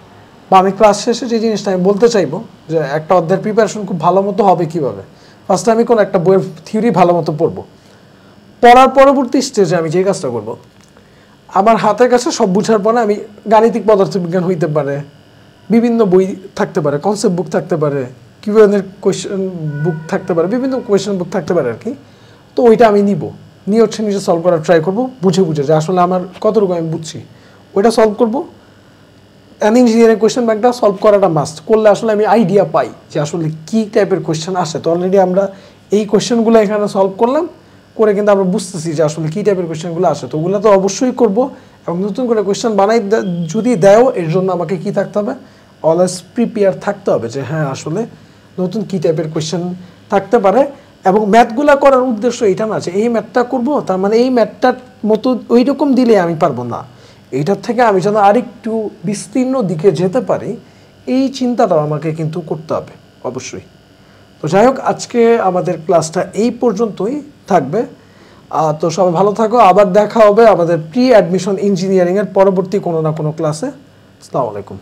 বা আমি ক্লাস শেষে যে জিনিসটা আমি বলতে চাইবো, যে একটা অধ্যায়ের প্রিপারেশন খুব ভালো মতো হবে কীভাবে, ফার্স্টে আমি কোনো একটা বইয়ের থিওরি ভালো মতো পড়বো, পড়ার পরবর্তী স্টেজে আমি যে কাজটা করব, আমার হাতের কাছে সব বুঝার পরে আমি গাণিতিক পদার্থবিজ্ঞান হইতে পারে, বিভিন্ন বই থাকতে পারে, কনসেপ্ট বুক থাকতে পারে, কিউএনের কোয়েশ্চেন বুক থাকতে পারে, বিভিন্ন কোয়েশ্চেন বুক থাকতে পারে আর কি। তো ওইটা আমি নিয়ে হচ্ছে নিজে সলভ করার ট্রাই করবো, বুঝে যে আসলে আমার কতটুকু আমি বুঝছি, ওইটা সলভ করবো। ইঞ্জিনিয়ারিং কোয়েশ্চেন ব্যাংকটা সলভ করাটা মাস্ট, করলে আসলে আমি আইডিয়া পাই যে আসলে কী টাইপের কোয়েশ্চেন আসে। তো অলরেডি আমরা এই কোয়েশ্চেনগুলো এখানে সলভ করলাম, করে কিন্তু আমরা বুঝতেছি যে আসলে কী টাইপের কোয়েশ্চেনগুলো আসে। তো ওগুলো তো অবশ্যই করবো, এবং নতুন করে কোয়েশ্চেন বানাই যদি দেও, এর জন্য আমাকে কী থাকতে হবে, অলওয়েজ প্রিপেয়ার থাকতে হবে, যে হ্যাঁ আসলে নতুন কী টাইপের কোয়েশ্চেন থাকতে পারে। এবং ম্যাথগুলো করার উদ্দেশ্য এইটা না যে এই ম্যাথটা করবো, তার মানে এই ম্যাথটার মতো ওই রকম দিলে আমি পারবো না, এইটার থেকে আমি যেন আরেকটু বিস্তীর্ণ দিকে যেতে পারি, এই চিন্তাটাও আমাকে কিন্তু করতে হবে অবশ্যই। তো যাই হোক, আজকে আমাদের ক্লাসটা এই পর্যন্তই থাকবে। তো সবাই ভালো থাকো, আবার দেখা হবে আমাদের প্রি অ্যাডমিশন ইঞ্জিনিয়ারিংয়ের পরবর্তী কোনো না কোনো ক্লাসে। আসসালামু আলাইকুম।